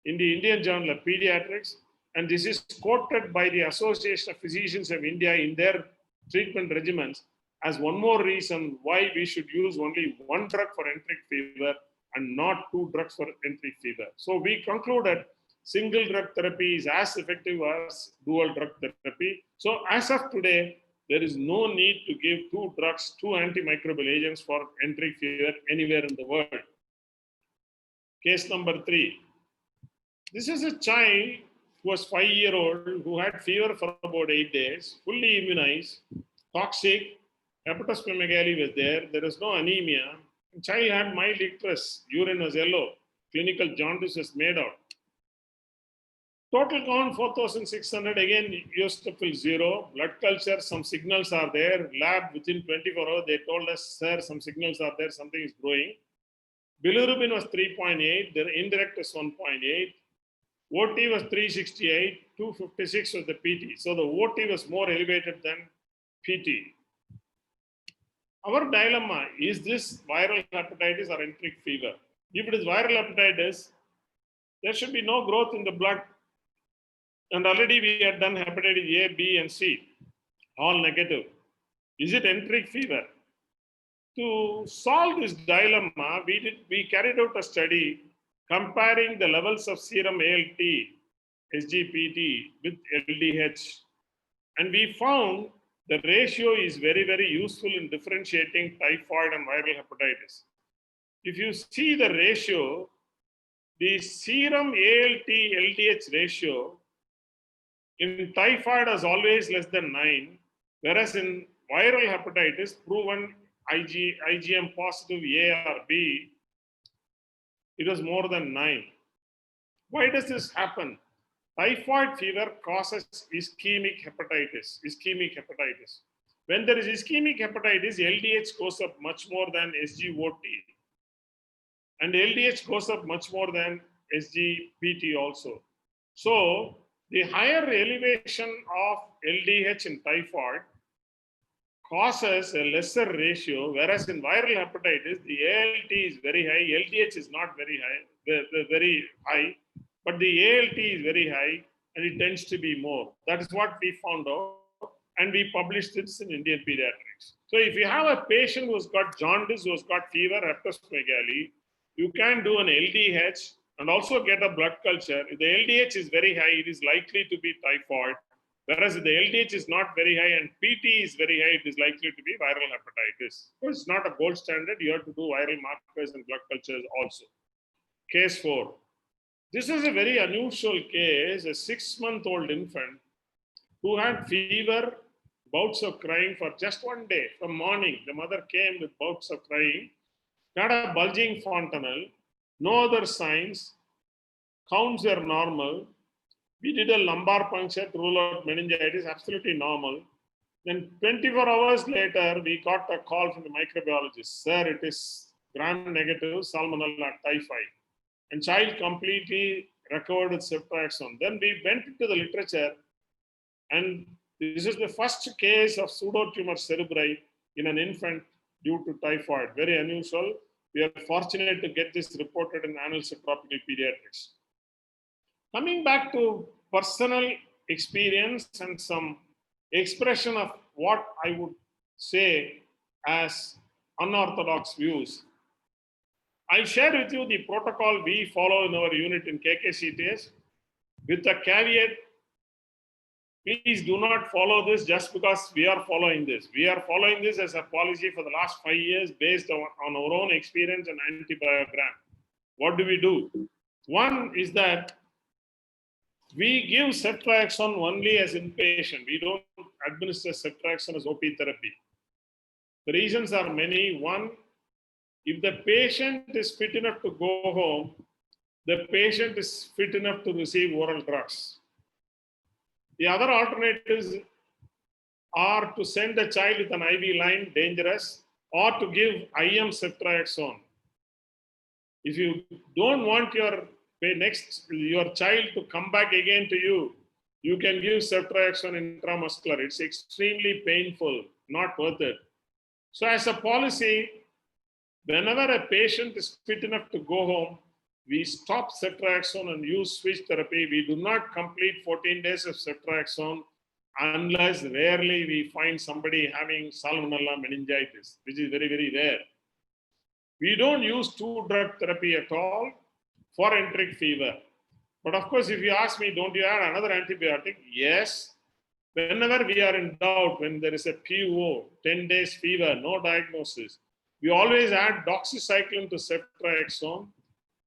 in the Indian Journal of Pediatrics, and this is quoted by the Association of Physicians of India in their treatment regimens as one more reason why we should use only one drug for enteric fever and not two drugs for enteric fever. So we concluded single drug therapy is as effective as dual drug therapy. So as of today, there is no need to give two drugs, two antimicrobial agents for enteric fever anywhere in the world. Case number 3. This is a child who was 5-year-old who had fever for about 8 days, fully immunized, toxic, hepatosplenomegaly was there, there is no anemia. The child had mild icterus, urine was yellow, clinical jaundice was made out. Total count 4,600, again eosinophil 0, blood culture, some signals are there, lab within 24 hours, they told us, sir, some signals are there, something is growing. Bilirubin was 3.8, the indirect was 1.8, OT was 368, 256 was the PT. So the OT was more elevated than PT. Our dilemma, is this viral hepatitis or enteric fever? If it is viral hepatitis, there should be no growth in the blood. And already we had done hepatitis A, B, and C, all negative. Is it enteric fever? To solve this dilemma, we carried out a study comparing the levels of serum ALT, SGPT with LDH. And we found the ratio is very, very useful in differentiating typhoid and viral hepatitis. If you see the ratio, the serum ALT LDH ratio in typhoid is always less than 9, whereas in viral hepatitis, proven IgM positive A or B, it was more than 9. Why does this happen? Typhoid fever causes ischemic hepatitis. When there is ischemic hepatitis, LDH goes up much more than SGOT. And LDH goes up much more than SGPT also. So the higher elevation of LDH in typhoid causes a lesser ratio, whereas in viral hepatitis, the ALT is very high, LDH is not very high, but the ALT is very high and it tends to be more. That is what we found out, and we published this in Indian Pediatrics. So if you have a patient who has got jaundice, who has got fever, hepatosplenomegaly, you can do an LDH and also get a blood culture. If the LDH is very high, it is likely to be typhoid. Whereas if the LDH is not very high and PT is very high, it is likely to be viral hepatitis. So it's not a gold standard. You have to do viral markers and blood cultures also. Case 4. This is a very unusual case, a 6-month-old infant who had fever, bouts of crying for just 1 day. From morning, the mother came with bouts of crying, had a bulging fontanelle, no other signs, counts were normal. We did a lumbar puncture to rule out meningitis, absolutely normal. Then 24 hours later, we got a call from the microbiologist. Sir, it is gram-negative salmonella typhi. And child completely recovered with ceftriaxone. Then we went into the literature, and this is the first case of pseudotumor cerebri in an infant due to typhoid. Very unusual. We are fortunate to get this reported in Annals of Tropical Pediatrics. Coming back to personal experience and some expression of what I would say as unorthodox views. I shared with you the protocol we follow in our unit in KKCTS with a caveat. Please do not follow this just because we are following this. We are following this as a policy for the last 5 years based on our own experience and antibiogram. What do? One is that we give ceftriaxone only as inpatient. We don't administer ceftriaxone as OP therapy. The reasons are many. One, if the patient is fit enough to go home, the patient is fit enough to receive oral drugs. The other alternatives are to send the child with an IV line, dangerous, or to give IM ceftriaxone. If you don't want your child to come back again to you, you can give ceftriaxone intramuscular. It's extremely painful, not worth it. So as a policy, whenever a patient is fit enough to go home, we stop ceftriaxone and use switch therapy. We do not complete 14 days of ceftriaxone unless rarely we find somebody having salmonella meningitis, which is very, very rare. We don't use 2-drug therapy at all for enteric fever. But of course, if you ask me, don't you add another antibiotic? Yes. Whenever we are in doubt, when there is a PO, 10 days fever, no diagnosis, we always add doxycycline to ceftriaxone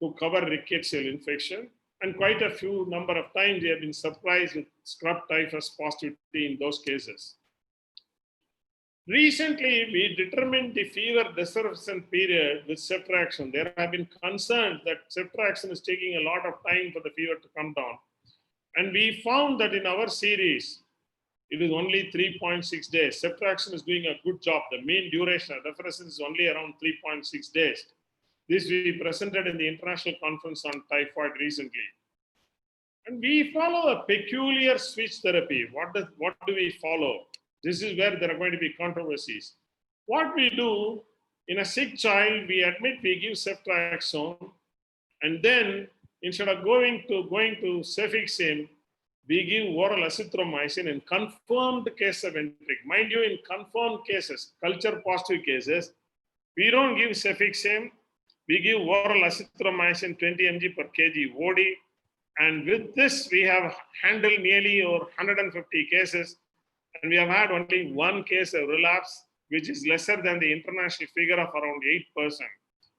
to cover rickettsial infection. And quite a few number of times we have been surprised with scrub typhus positivity in those cases. Recently, we determined the fever disruption period with ceftriaxone. There have been concerns that ceftriaxone is taking a lot of time for the fever to come down. And we found that in our series, it is only 3.6 days. Ceftriaxone is doing a good job. The mean duration of reference is only around 3.6 days. This we presented in the International Conference on Typhoid recently. And we follow a peculiar switch therapy. What do we follow? This is where there are going to be controversies. What we do, in a sick child, we admit we give ceftriaxone, and then instead of going to cefixime, we give oral azithromycin in confirmed case of enteric. Mind you, in confirmed cases, culture positive cases, we don't give cefixime. We give oral azithromycin 20 mg per kg OD. And with this, we have handled nearly over 150 cases. And we have had only one case of relapse, which is lesser than the international figure of around 8%.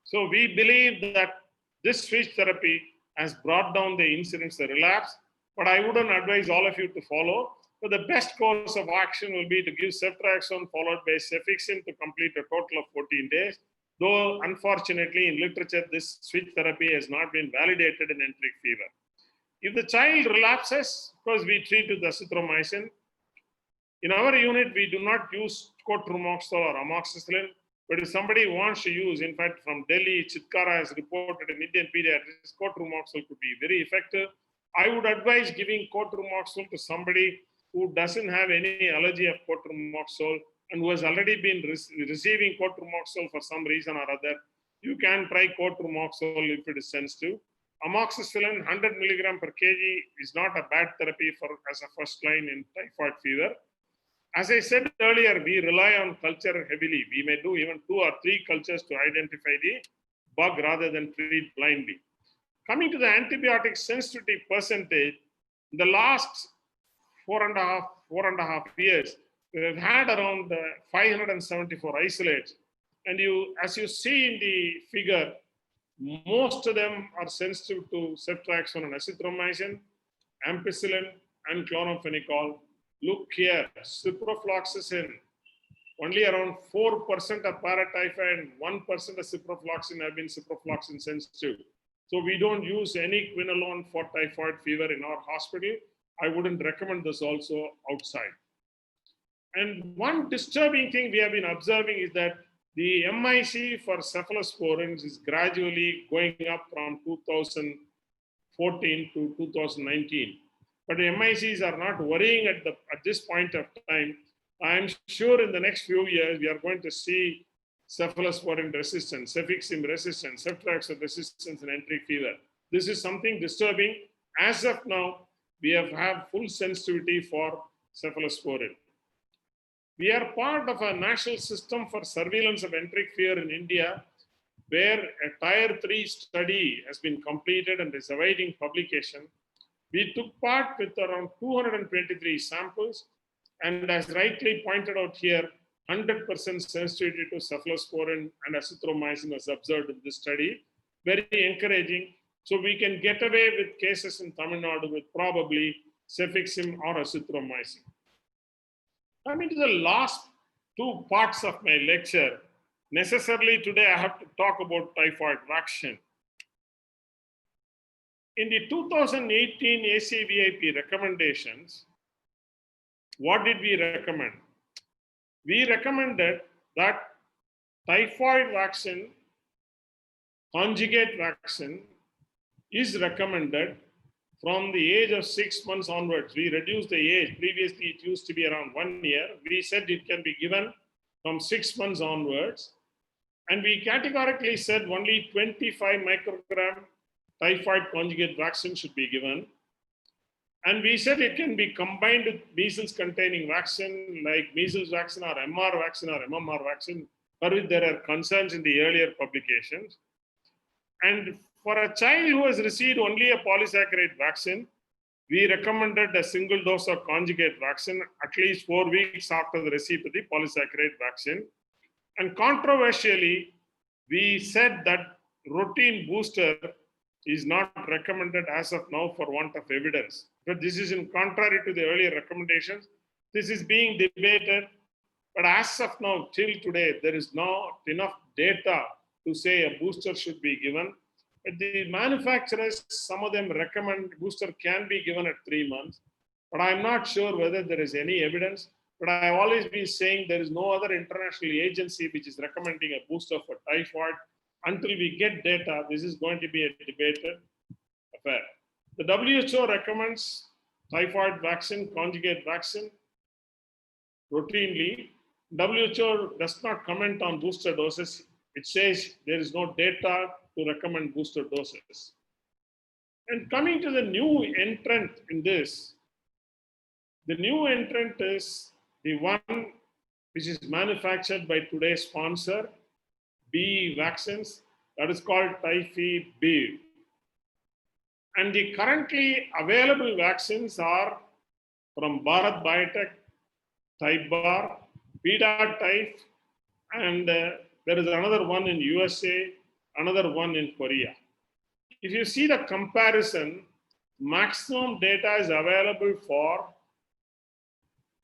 So we believe that this switch therapy has brought down the incidence of relapse, but I wouldn't advise all of you to follow. But the best course of action will be to give ceftriaxone followed by cefixime to complete a total of 14 days. Though, unfortunately, in literature, this switch therapy has not been validated in enteric fever. If the child relapses, of course, we treat with azithromycin. In our unit, we do not use cotrimoxazole or amoxicillin, but if somebody wants to use, in fact, from Delhi, Chitkara has reported in Indian pediatrics, cotrimoxazole could be very effective. I would advise giving cotrimoxazole to somebody who doesn't have any allergy of cotrimoxazole and who has already been receiving cotrimoxazole for some reason or other. You can try cotrimoxazole if it is sensitive. Amoxicillin 100 milligram per kg is not a bad therapy as a first line in typhoid fever. As I said earlier, we rely on culture heavily. We may do even 2 or 3 cultures to identify the bug rather than treat blindly. Coming to the antibiotic sensitivity percentage, in the last four and a half years, we have had around 574 isolates. And as you see in the figure, most of them are sensitive to ceftriaxone and azithromycin, ampicillin, and chloramphenicol. Look here, ciprofloxacin, only around 4% of paratyphoid and 1% of ciprofloxacin have been ciprofloxacin sensitive. So we don't use any quinolone for typhoid fever in our hospital. I wouldn't recommend this also outside. And one disturbing thing we have been observing is that the MIC for cephalosporins is gradually going up from 2014 to 2019. But the MICs are not worrying at this point of time. I'm sure in the next few years, we are going to see cephalosporin resistance, cefixime resistance, ceftriaxone resistance in enteric fever. This is something disturbing. As of now, we have full sensitivity for cephalosporin. We are part of a national system for surveillance of enteric fever in India, where a Tier 3 study has been completed and is awaiting publication. We took part with around 223 samples, and as rightly pointed out here, 100% sensitivity to cephalosporin and azithromycin was observed in this study. Very encouraging. So we can get away with cases in Tamil Nadu with probably cefixime or azithromycin. Coming to the last two parts of my lecture. Necessarily today I have to talk about typhoid vaccine. In the 2018 ACVIP recommendations, what did we recommend? We recommended that typhoid vaccine, conjugate vaccine, is recommended from the age of 6 months onwards. We reduced the age. Previously, it used to be around 1 year. We said it can be given from 6 months onwards. And we categorically said only 25 microgram typhoid conjugate vaccine should be given. And we said it can be combined with measles containing vaccine like measles vaccine or MR vaccine or MMR vaccine, for which there are concerns in the earlier publications. And for a child who has received only a polysaccharide vaccine, we recommended a single dose of conjugate vaccine at least 4 weeks after the receipt of the polysaccharide vaccine. And controversially, we said that routine booster is not recommended as of now for want of evidence. But this is in contrary to the earlier recommendations. This is being debated. But as of now, till today, there is not enough data to say a booster should be given. But the manufacturers, some of them recommend booster can be given at 3 months. But I'm not sure whether there is any evidence. But I've always been saying there is no other international agency which is recommending a booster for typhoid. Until we get data, this is going to be a debated affair. The WHO recommends typhoid vaccine, conjugate vaccine routinely. WHO does not comment on booster doses. It says there is no data to recommend booster doses. And coming to the new entrant in this, the new entrant is the one which is manufactured by today's sponsor, B vaccines, that is called Typhi-B. And the currently available vaccines are from Bharat Biotech, Type-Bar, Type, and there is another one in USA, another one in Korea. If you see the comparison, maximum data is available for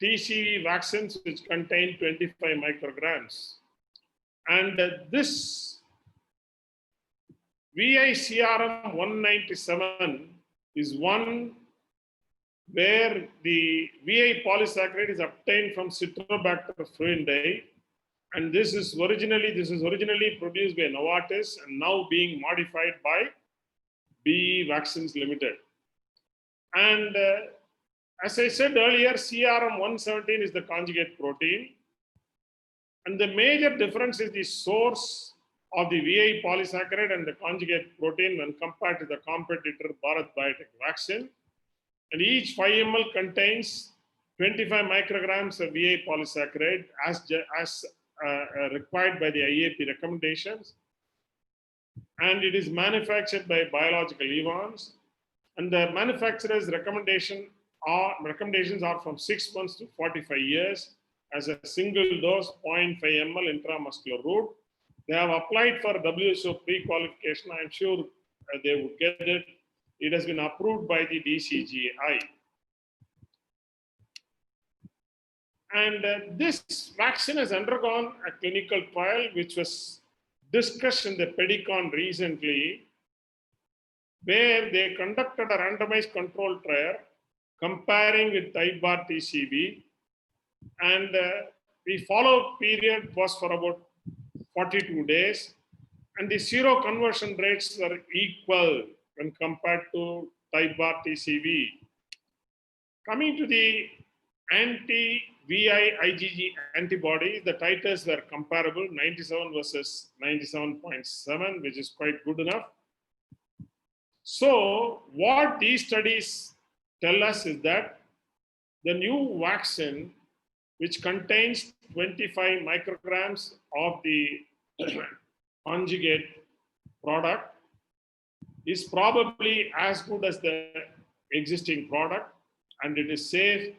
TCV vaccines which contain 25 micrograms. And this VICRM 197 is one where the VI polysaccharide is obtained from Citrobacter fruideae. And this is originally produced by Novartis and now being modified by BE Vaccines Limited. And as I said earlier, CRM 117 is the conjugate protein. And the major difference is the source of the VI polysaccharide and the conjugate protein when compared to the competitor Bharat Biotech vaccine. And each 5 ml contains 25 micrograms of VI polysaccharide as required by the IAP recommendations. And it is manufactured by Biological Evans. And the manufacturer's recommendations are from 6 months to 45 years as a single dose 0.5 ml intramuscular route. They have applied for WHO pre-qualification. I'm sure they would get it. It has been approved by the DCGI. And this vaccine has undergone a clinical trial which was discussed in the Pedicon recently, where they conducted a randomized control trial comparing with Type-Bar TCV. And the follow-up period was for about 42 days. And the seroconversion rates were equal when compared to Type-Bar TCV. Coming to the anti-VI IgG antibody, the titers were comparable, 97 versus 97.7, which is quite good enough. So what these studies tell us is that the new vaccine, which contains 25 micrograms of the conjugate product, is probably as good as the existing product, and it is safe,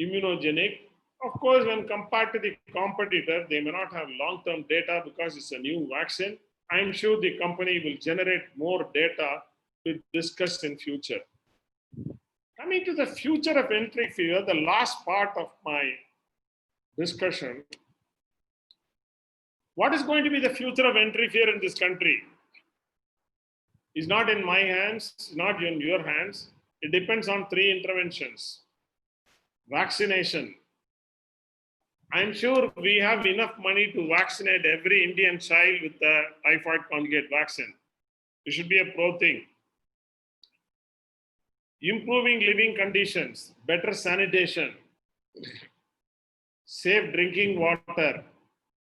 immunogenic. Of course, when compared to the competitor, they may not have long-term data because it's a new vaccine. I'm sure the company will generate more data to discuss in future. Coming to the future of enteric fever, the last part of my discussion, What is going to be the future of entry fear in this country? Is not in my hands, not in your hands. It depends on three interventions. Vaccination. I'm sure we have enough money to vaccinate every Indian child with the typhoid conjugate vaccine. It should be a pro thing. Improving living conditions, better sanitation, safe drinking water,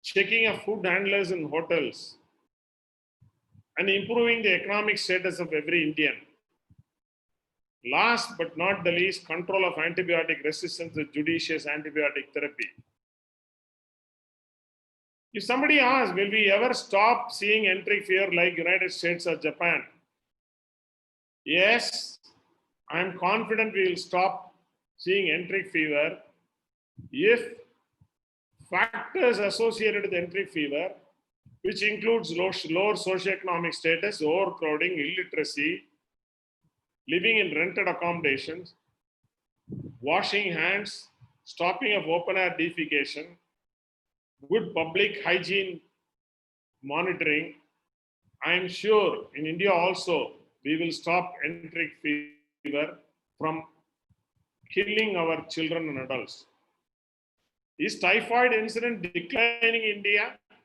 checking of food handlers in hotels, and improving the economic status of every Indian. Last but not the least, control of antibiotic resistance with judicious antibiotic therapy. If somebody asks, will we ever stop seeing enteric fever like United States or Japan? Yes, I'm confident we will stop seeing enteric fever if factors associated with enteric fever, which includes lower socioeconomic status, overcrowding, illiteracy, living in rented accommodations, washing hands, stopping of open air defecation, good public hygiene monitoring. I am sure in India also we will stop enteric fever from killing our children and adults. Is typhoid incident declining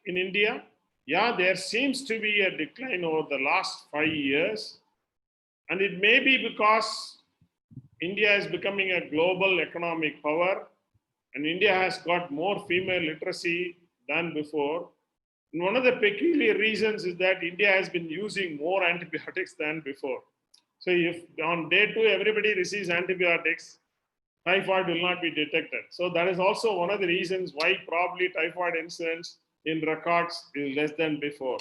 in India? Yeah, there seems to be a decline over the last 5 years. And it may be because India is becoming a global economic power and India has got more female literacy than before. And one of the peculiar reasons is that India has been using more antibiotics than before. So if on day 2 everybody receives antibiotics, typhoid will not be detected. So that is also one of the reasons why probably typhoid incidence in records is less than before.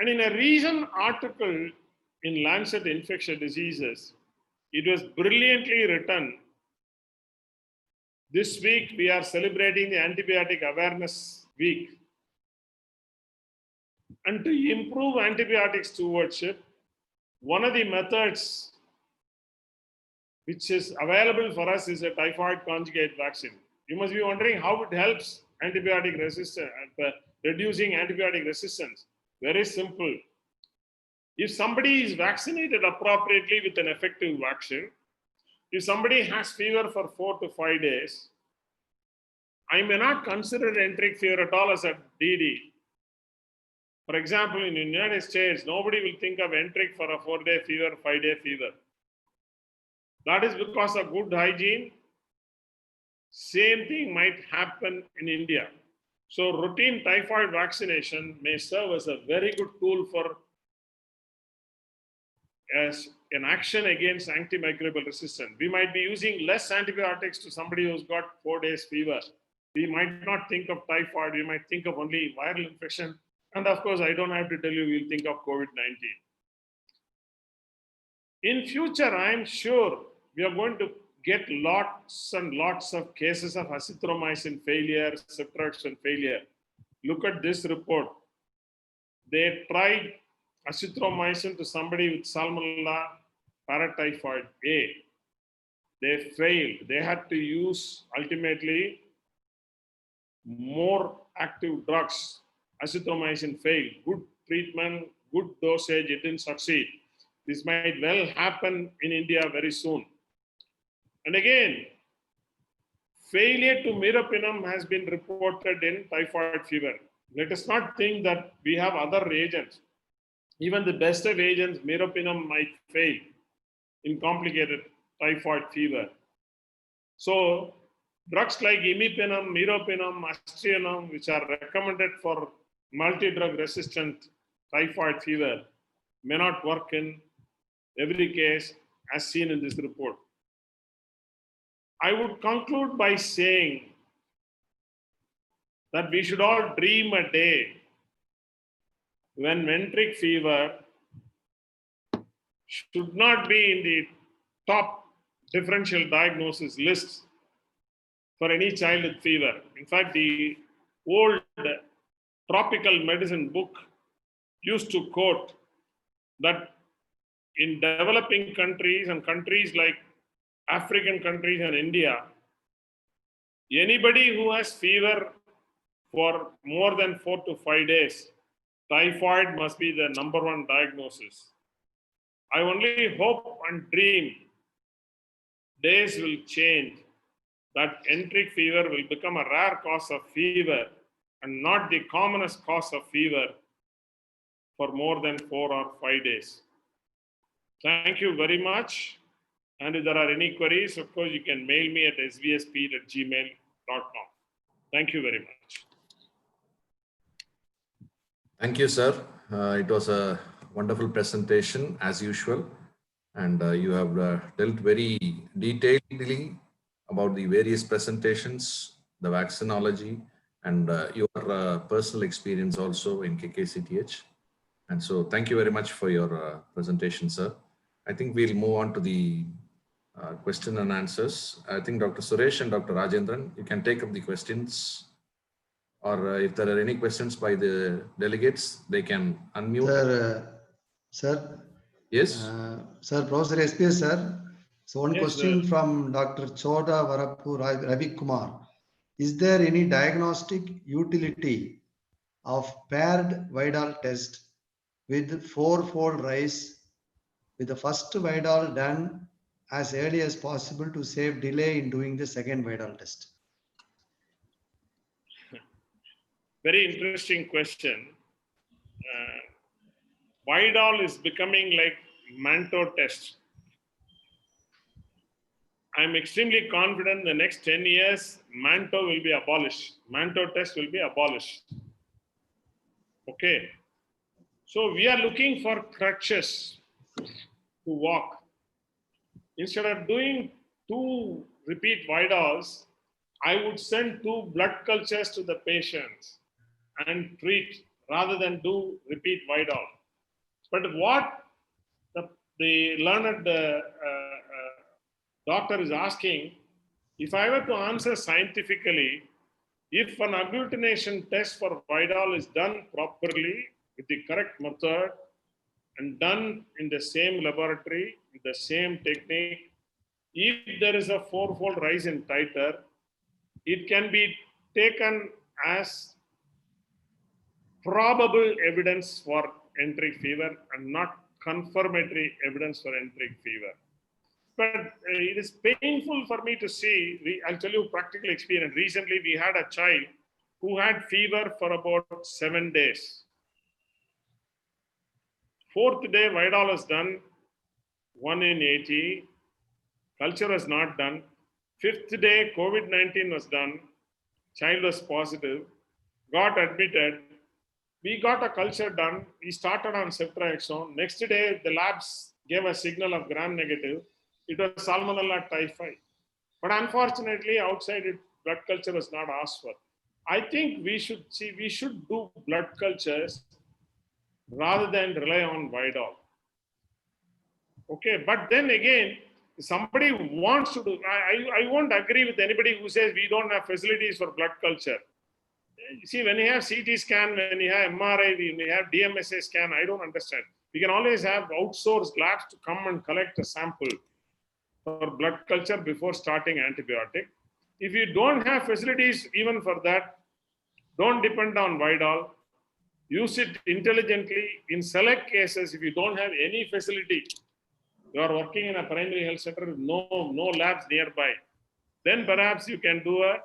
And in a recent article in Lancet Infectious Diseases, it was brilliantly written. This week we are celebrating the Antibiotic Awareness Week. And to improve antibiotic stewardship, one of the methods which is available for us is a typhoid conjugate vaccine. You must be wondering how it helps antibiotic resistance, reducing antibiotic resistance. Very simple. If somebody is vaccinated appropriately with an effective vaccine, if somebody has fever for 4 to 5 days, I may not consider enteric fever at all as a DD. For example, in the United States, nobody will think of enteric for a 4-day fever, 5-day fever. That is because of good hygiene. Same thing might happen in India. So routine typhoid vaccination may serve as a very good tool for as an action against antimicrobial resistance. We might be using less antibiotics to somebody who's got 4 days fever. We might not think of typhoid, we might think of only viral infection. And of course, I don't have to tell you, we'll think of COVID-19. In future, I'm sure we are going to get lots and lots of cases of azithromycin failure, ceftriaxone failure. Look at this report. They tried azithromycin to somebody with Salmonella paratyphoid A. They failed. They had to use ultimately more active drugs. Azithromycin failed. Good treatment, good dosage, it didn't succeed. This might well happen in India very soon. And again, failure to meropenem has been reported in typhoid fever. Let us not think that we have other agents. Even the best of agents, meropenem might fail in complicated typhoid fever. So drugs like imipenem, meropenem, aztreonam, which are recommended for multi-drug resistant typhoid fever, may not work in every case as seen in this report. I would conclude by saying that we should all dream a day when enteric fever should not be in the top differential diagnosis list for any child with fever. In fact, the old tropical medicine book used to quote that in developing countries and countries like African countries and India, anybody who has fever for more than 4 to 5 days, typhoid must be the number one diagnosis. I only hope and dream days will change, that enteric fever will become a rare cause of fever and not the commonest cause of fever for more than 4 or 5 days. Thank you very much. And if there are any queries, of course, you can mail me at svspeed@gmail.com. Thank you very much. Thank you, sir. It was a wonderful presentation as usual. And you have dealt very detailedly about the various presentations, the vaccinology, and your personal experience also in KKCTH. And so thank you very much for your presentation, sir. I think we'll move on to the question and answers. I think Dr. Suresh and Dr. Rajendran, you can take up the questions, or if there are any questions by the delegates, they can unmute. Sir. Yes. Sir, Professor SPS, sir. So one Yes, question sir. from Dr. Choda Varapu Ravi Kumar. Is there any diagnostic utility of paired Vidal test with four-fold rise, with the first Vidal done as early as possible to save delay in doing the second Vidal test? Very interesting question. Vidal is becoming like Manto test. I'm extremely confident the next 10 years, Manto will be abolished. Manto test will be abolished. Okay. So we are looking for crutches to walk. Instead of doing 2 repeat Vidals, I would send 2 blood cultures to the patients and treat rather than do repeat Vidal. But what the learned doctor is asking, if I were to answer scientifically, if an agglutination test for Vidal is done properly with the correct method and done in the same laboratory, with the same technique, if there is a 4-fold rise in titer, it can be taken as probable evidence for enteric fever and not confirmatory evidence for enteric fever. But it is painful for me to see. I'll tell you practical experience. Recently, we had a child who had fever for about 7 days. 4th day, Vidal was done, 1 in 80. Culture was not done. 5th day, COVID-19 was done. Child was positive, got admitted. We got a culture done. We started on ceftriaxone. Next day, the labs gave a signal of gram-negative. It was Salmonella typhi. But unfortunately, outside it, blood culture was not asked for. I think we should do blood cultures rather than rely on Vidal. Okay, but then again, somebody wants to do, I won't agree with anybody who says we don't have facilities for blood culture. You see, when you have CT scan, when you have MRI, when you have DMSA scan, I don't understand. We can always have outsourced labs to come and collect a sample for blood culture before starting antibiotic. If you don't have facilities even for that, don't depend on Vidal. Use it intelligently. In select cases, if you don't have any facility, you are working in a primary health center with no labs nearby, then perhaps you can do an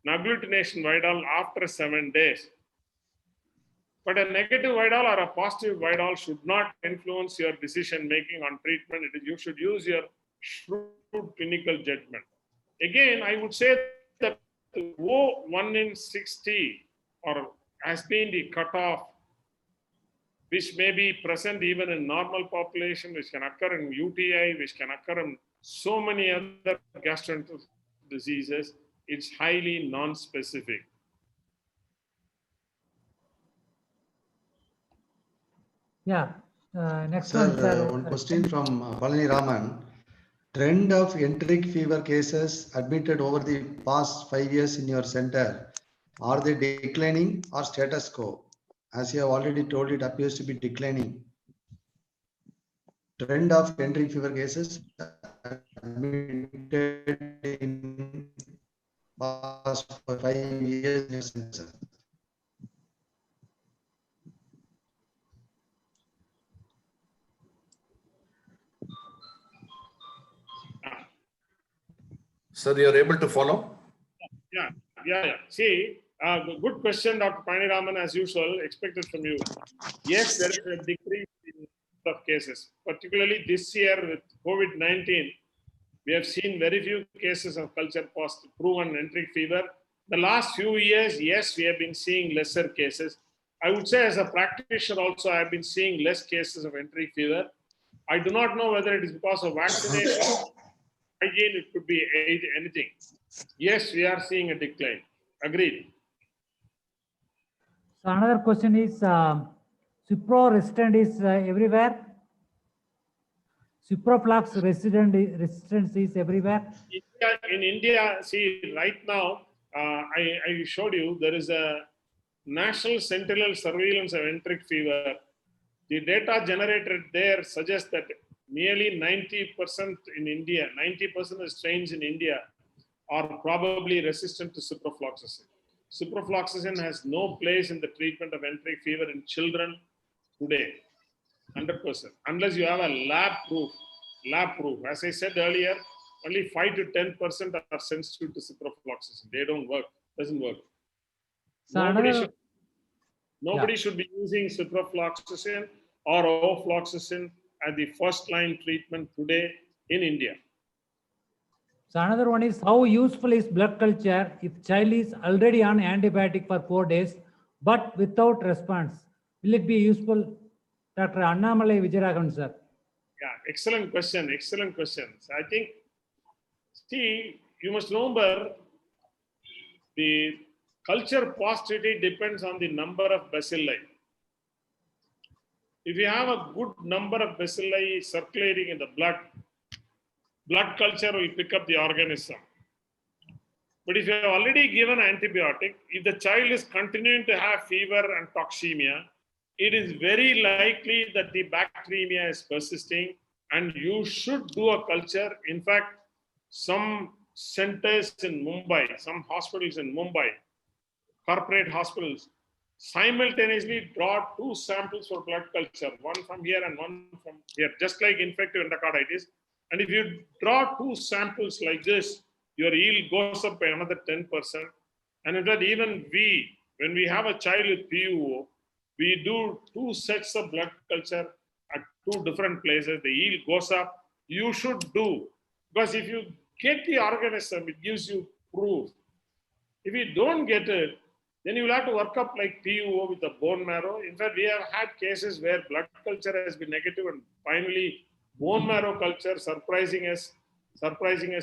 agglutination Vidal after 7 days. But a negative Vidal or a positive Vidal should not influence your decision making on treatment. You should use your shrewd clinical judgment. Again, I would say that 1 in 60 or has been the cutoff, which may be present even in normal population, which can occur in UTI, which can occur in so many other gastrointestinal diseases. It's highly non-specific. Yeah. Next Sir, one, sir. one question from Palani Raman. Trend of enteric fever cases admitted over the past 5 years in your center, are they declining or status quo? As you have already told, it appears to be declining. Trend of enteric fever cases admitted in past 5 years in your center. Sir, you are able to follow? Yeah. See, good question, Dr. Paniraman, as usual, expected from you. Yes, there is a decrease in of cases, particularly this year with COVID-19. We have seen very few cases of culture proven enteric fever. The last few years, yes, we have been seeing lesser cases. I would say as a practitioner also, I've been seeing less cases of enteric fever. I do not know whether it is because of vaccination, hygiene, it could be anything. Yes, we are seeing a decline. Agreed. So another question is, Cipro resistant is everywhere? Ciproflox resistance is everywhere? In India, see, right now, I showed you, there is a national sentinel surveillance of enteric fever. The data generated there suggests that nearly 90% in India, 90% of strains in India are probably resistant to ciprofloxacin. Ciprofloxacin has no place in the treatment of enteric fever in children today, 100%, unless you have a lab proof. As I said earlier, only 5 to 10% are sensitive to ciprofloxacin. They don't work, doesn't work. So Nobody should be using ciprofloxacin or ofloxacin as the first line treatment today in India. So another one is, how useful is blood culture if child is already on antibiotic for 4 days but without response? Will it be useful? Dr. Annamalai Vijayaraghavan, sir. Yeah, excellent question. Excellent questions. I think, see, you must remember the culture positivity depends on the number of bacilli. If you have a good number of bacilli circulating in the blood culture will pick up the organism. But if you have already given antibiotic, if the child is continuing to have fever and toxemia, it is very likely that the bacteremia is persisting and you should do a culture. In fact, some centers in Mumbai, some hospitals in Mumbai, corporate hospitals, simultaneously draw 2 samples for blood culture, one from here and one from here, just like infective endocarditis. And if you draw 2 samples like this, your yield goes up by another 10%. And in fact, even when we have a child with PUO, we do 2 sets of blood culture at 2 different places. The yield goes up. You should do, because if you get the organism, it gives you proof. If you don't get it, then you will have to work up like PUO with the bone marrow. In fact, we have had cases where blood culture has been negative and finally bone marrow culture surprising us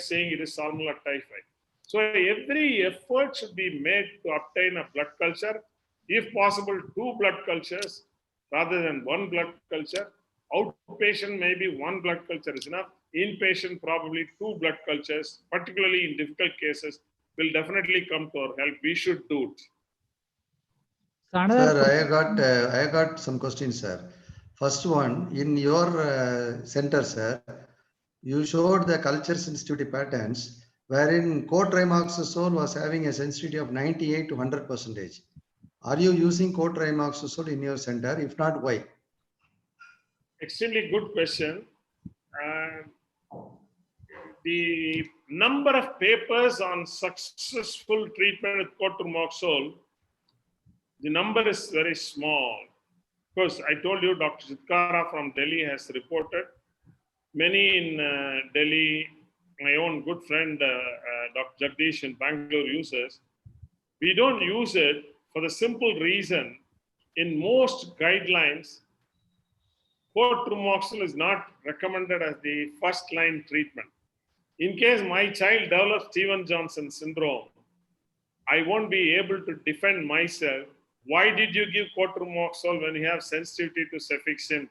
saying it is Salmonella typhi. So every effort should be made to obtain a blood culture. If possible, 2 blood cultures rather than 1 blood culture. Outpatient, maybe 1 blood culture is enough. Inpatient, probably 2 blood cultures, particularly in difficult cases, will definitely come to our help. We should do it. Sir, I got some questions, sir. First one, in your center, sir, you showed the culture sensitivity patterns wherein cotrimoxazole was having a sensitivity of 98 to 100%. Are you using cotrimoxazole in your center? If not, why? Extremely good question. The number of papers on successful treatment with cotrimoxazole, the number is very small. Of course, I told you Dr. Chitkara from Delhi has reported. Many in Delhi, my own good friend Dr. Jagdish in Bangalore uses. We don't use it for the simple reason, in most guidelines, cotrimoxazole is not recommended as the first line treatment. In case my child develops Stevens-Johnson syndrome, I won't be able to defend myself. Why did you give cotrimoxazole when you have sensitivity to cefixime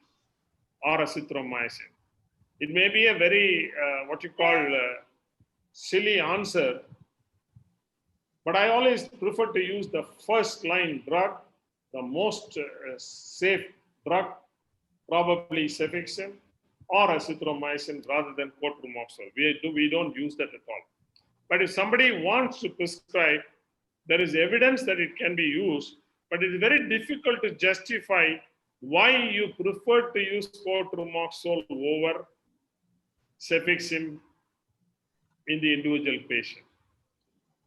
or azithromycin? It may be a very, silly answer, but I always prefer to use the first line drug, the most safe drug, probably cefixime or azithromycin rather than cotrimoxazole. We don't use that at all. But if somebody wants to prescribe, there is evidence that it can be used, but it is very difficult to justify why you prefer to use cotrimoxazole over cefixime in the individual patient.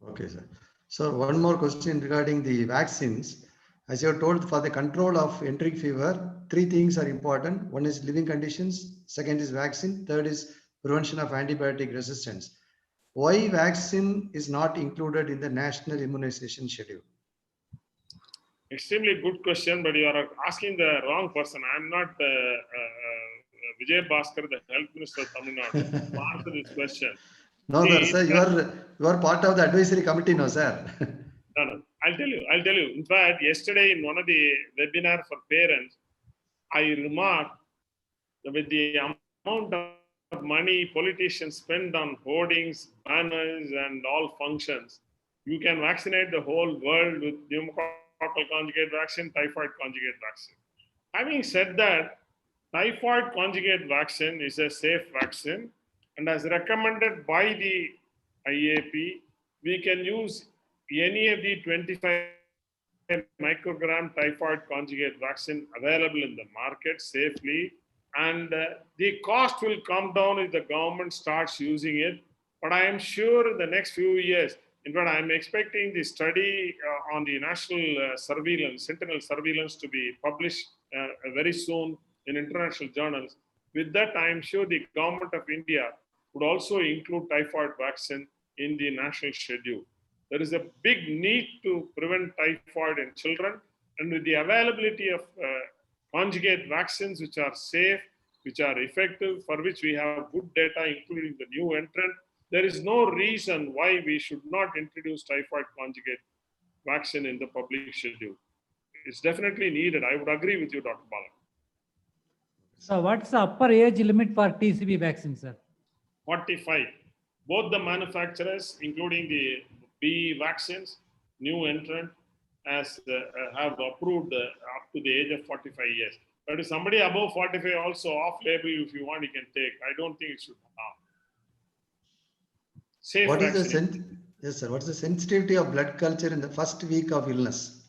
Okay, sir. So one more question regarding the vaccines. As you have told, for the control of enteric fever, three things are important. One is living conditions, second is vaccine, third is prevention of antibiotic resistance. Why vaccine is not included in the national immunization schedule? Extremely good question, but you are asking the wrong person. I'm not Vijay Bhaskar, the Health Minister of Tamil Nadu, to answer this question. No, sir, you are part of the advisory committee, no, sir. No. I'll tell you. In fact, yesterday in one of the webinars for parents, I remarked that with the amount of money politicians spend on hoardings, banners, and all functions, you can vaccinate the whole world with pneumococcal conjugate vaccine, typhoid conjugate vaccine. Having said that, typhoid conjugate vaccine is a safe vaccine, and as recommended by the IAP, we can use any of the 25 microgram typhoid conjugate vaccine available in the market safely, and the cost will come down if the government starts using it. But I am sure in the next few years, in fact, I am expecting the study on the national surveillance, sentinel surveillance, to be published very soon in international journals. With that, I am sure the government of India would also include typhoid vaccine in the national schedule. There is a big need to prevent typhoid in children, and with the availability of conjugate vaccines which are safe, which are effective, for which we have good data, including the new entrant, there is no reason why we should not introduce typhoid conjugate vaccine in the public schedule. It's definitely needed. I would agree with you, Dr. Bala. So what's the upper age limit for TCV vaccine, sir? 45. Both the manufacturers, including the BE vaccines, new entrant, have approved up to the age of 45 years. But if somebody above 45 also off-label, if you want, you can take. I don't think it should harm. Safe What is vaccination. yes, sir. What is the sensitivity of blood culture in the first week of illness?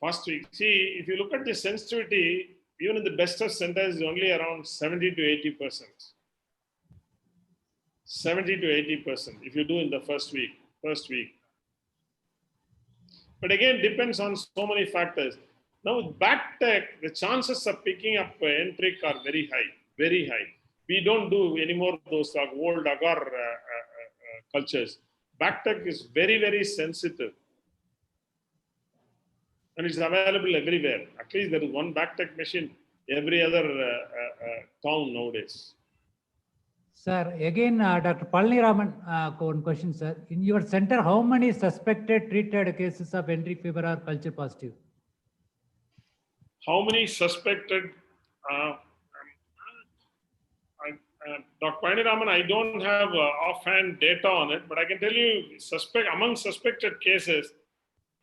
First week. See, if you look at the sensitivity, even in the best of centers, is only around 70 to 80%. 70 to 80% if you do in the first week. But again, depends on so many factors. Now with BACTEC, the chances of picking up Enteric are very high. We don't do any more of those old agar cultures. BACTEC is very, very sensitive. And it's available everywhere. At least there is one BACTEC machine every other town nowadays. Sir, again, Dr. Palniraman, one question, sir. In your center, how many suspected treated cases of enteric fever are culture positive? How many suspected? Dr. Palniraman, I don't have offhand data on it, but I can tell you, among suspected cases,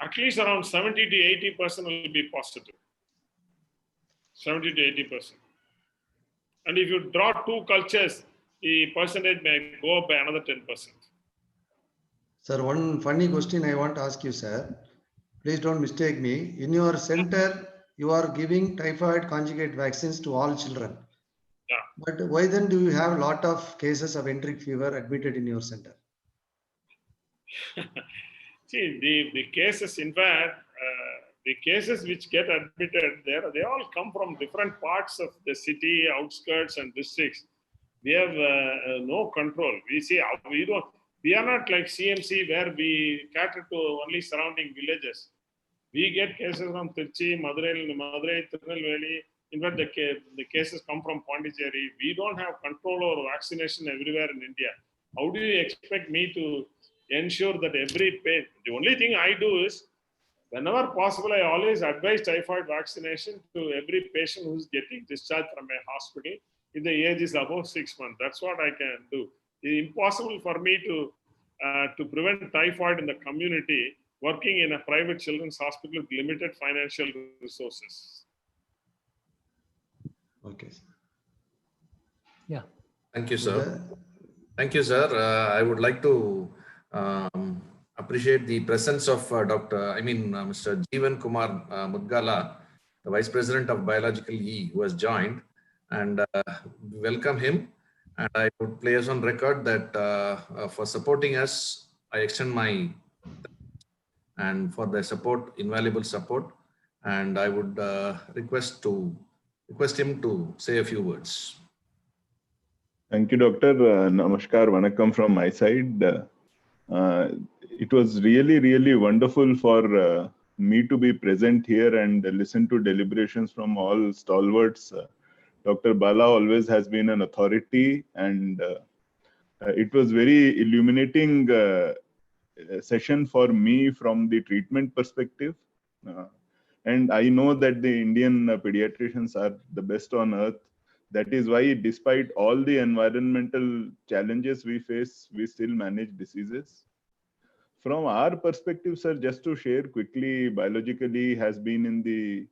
at least around 70 to 80% will be positive. 70 to 80%. And if you draw two cultures, the percentage may go up by another 10%. Sir, one funny question I want to ask you, sir. Please don't mistake me. In your center, you are giving typhoid conjugate vaccines to all children. Yeah. But why then do you have a lot of cases of enteric fever admitted in your center? See, the cases, in fact, the cases which get admitted there, they all come from different parts of the city, outskirts, and districts. We have no control. We are not like CMC where we cater to only surrounding villages. We get cases from Tirchi, Madurai, Tirunelveli. In fact, the cases come from Pondicherry. We don't have control over vaccination everywhere in India. How do you expect me to ensure that every patient? The only thing I do is, whenever possible, I always advise typhoid vaccination to every patient who's getting discharged from a hospital if the age is above 6 months. That's what I can do. It's impossible for me to prevent typhoid in the community working in a private children's hospital with limited financial resources. Okay. Yeah. Thank you, sir. Thank you, sir. I would like to appreciate the presence of Mr. Jeevan Kumar Mudgala, the Vice President of Biological E, who has joined, and welcome him. And I would place on record that for supporting us, I extend my and for their support, invaluable support. And I would request him to say a few words. Thank you, Doctor. Namaskar, Vanakkam from my side. It was really, really wonderful for me to be present here and listen to deliberations from all stalwarts. Dr. Bala always has been an authority, and it was very illuminating session for me from the treatment perspective. And I know that the Indian pediatricians are the best on earth. That is why, despite all the environmental challenges we face, we still manage diseases. From our perspective, sir, just to share quickly, biologically has been in the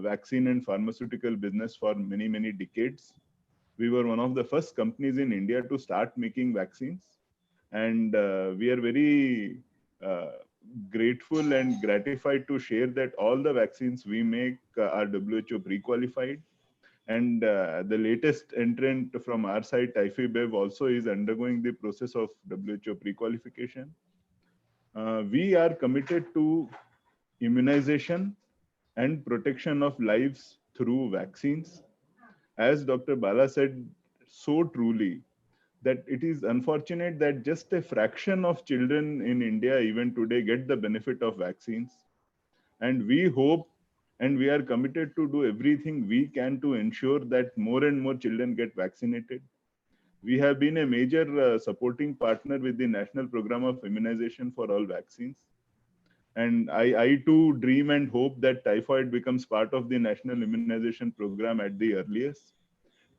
vaccine and pharmaceutical business for many, many decades. We were one of the first companies in India to start making vaccines. And we are very grateful and gratified to share that all the vaccines we make are WHO pre-qualified. And the latest entrant from our side, Typhoid also is undergoing the process of WHO pre-qualification. We are committed to immunization and protection of lives through vaccines. As Dr. Bala said so truly, that it is unfortunate that just a fraction of children in India even today get the benefit of vaccines. And we hope and we are committed to do everything we can to ensure that more and more children get vaccinated. We have been a major supporting partner with the National Program of Immunization for All Vaccines. And I too dream and hope that typhoid becomes part of the National Immunization Program at the earliest.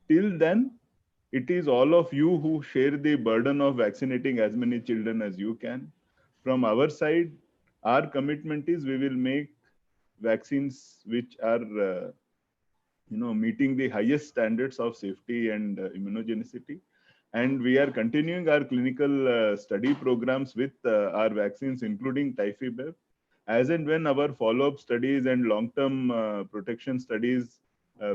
Till then, it is all of you who share the burden of vaccinating as many children as you can. From our side, our commitment is we will make vaccines which are meeting the highest standards of safety and immunogenicity. And we are continuing our clinical study programs with our vaccines, including Typhoid. As and when our follow-up studies and long-term protection studies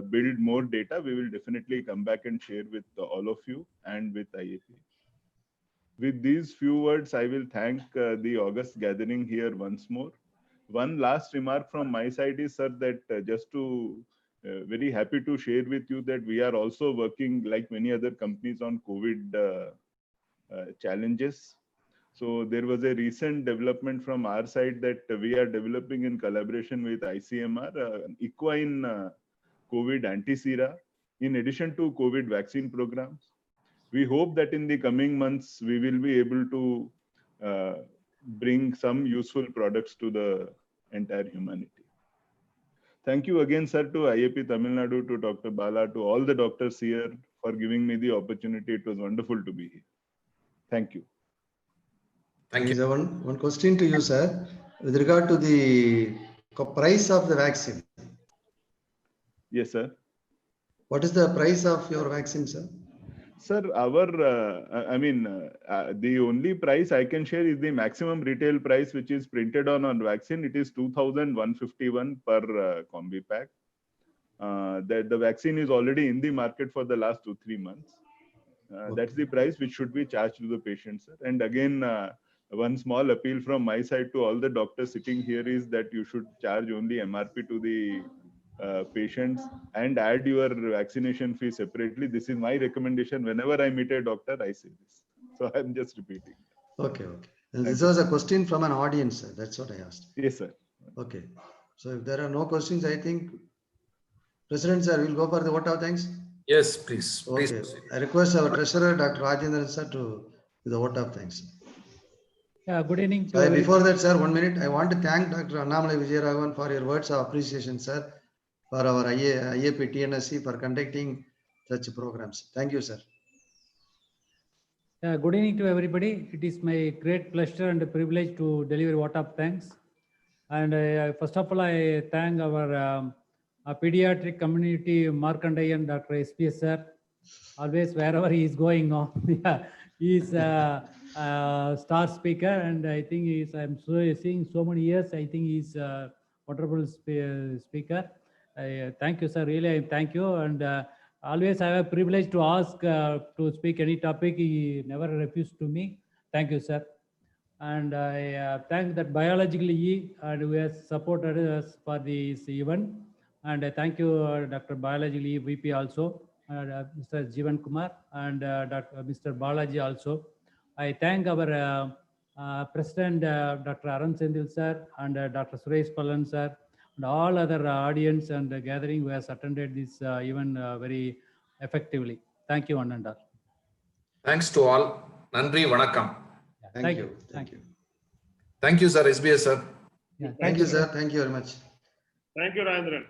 build more data, we will definitely come back and share with all of you and with IAP. With these few words, I will thank the August gathering here once more. One last remark from my side is, sir, that just to very happy to share with you that we are also working like many other companies on COVID challenges. So there was a recent development from our side that we are developing in collaboration with ICMR, equine COVID anti-sera, in addition to COVID vaccine programs. We hope that in the coming months, we will be able to bring some useful products to the entire humanity. Thank you again, sir, to IAP Tamil Nadu, to Dr. Bala, to all the doctors here for giving me the opportunity. It was wonderful to be here. Thank you. Thank you. One question to you, sir, with regard to the price of the vaccine. Yes, sir. What is the price of your vaccine, sir? Sir, our, the only price I can share is the maximum retail price, which is printed on vaccine. It is 2,151 per combi pack. That the vaccine is already in the market for the last 2-3 months. That's the price which should be charged to the patients. And again, one small appeal from my side to all the doctors sitting here is that you should charge only MRP to the patients and add your vaccination fee separately. This is my recommendation. Whenever I meet a doctor, I say this. So I'm just repeating. Okay. And this was a question from an audience, sir. That's what I asked. Yes, sir. Okay. So if there are no questions, I think, President, sir, we'll go for the vote of thanks. Yes, please. Okay. Please. I request our treasurer, Dr. Rajendran, sir, to do the vote of thanks. Yeah, good evening. So before that, sir, 1 minute, I want to thank Dr. Annamalai Vijayaraghavan for your words of appreciation, sir, for our IAP TNSC for conducting such programs. Thank you, sir. Good evening to everybody. It is my great pleasure and privilege to deliver vote of thanks. And first of all, I thank our pediatric community, Markandayan, Dr. SPS sir. Always wherever he is going on, he is a star speaker, and I think I'm seeing so many years. I think he's a wonderful speaker. Thank you, sir. Really, I thank you. And always I have a privilege to ask to speak any topic. He never refused to me. Thank you, sir. And I thank that biological E and who has supported us for this event. And I thank you, Dr. Biological E VP also, Mr. Jeevan Kumar and Mr. Balaji also. I thank our President, Dr. Aran Sendil sir, and Dr. Suresh Palan sir, and all other audience and gathering who has attended this event very effectively. Thank you, one and all. Thanks to all. Nandri Vanakkam. Thank you. Thank you. Thank you, sir. SBS, sir. Yeah, Thank you, sir. Thank you very much. Thank you, Rajendran.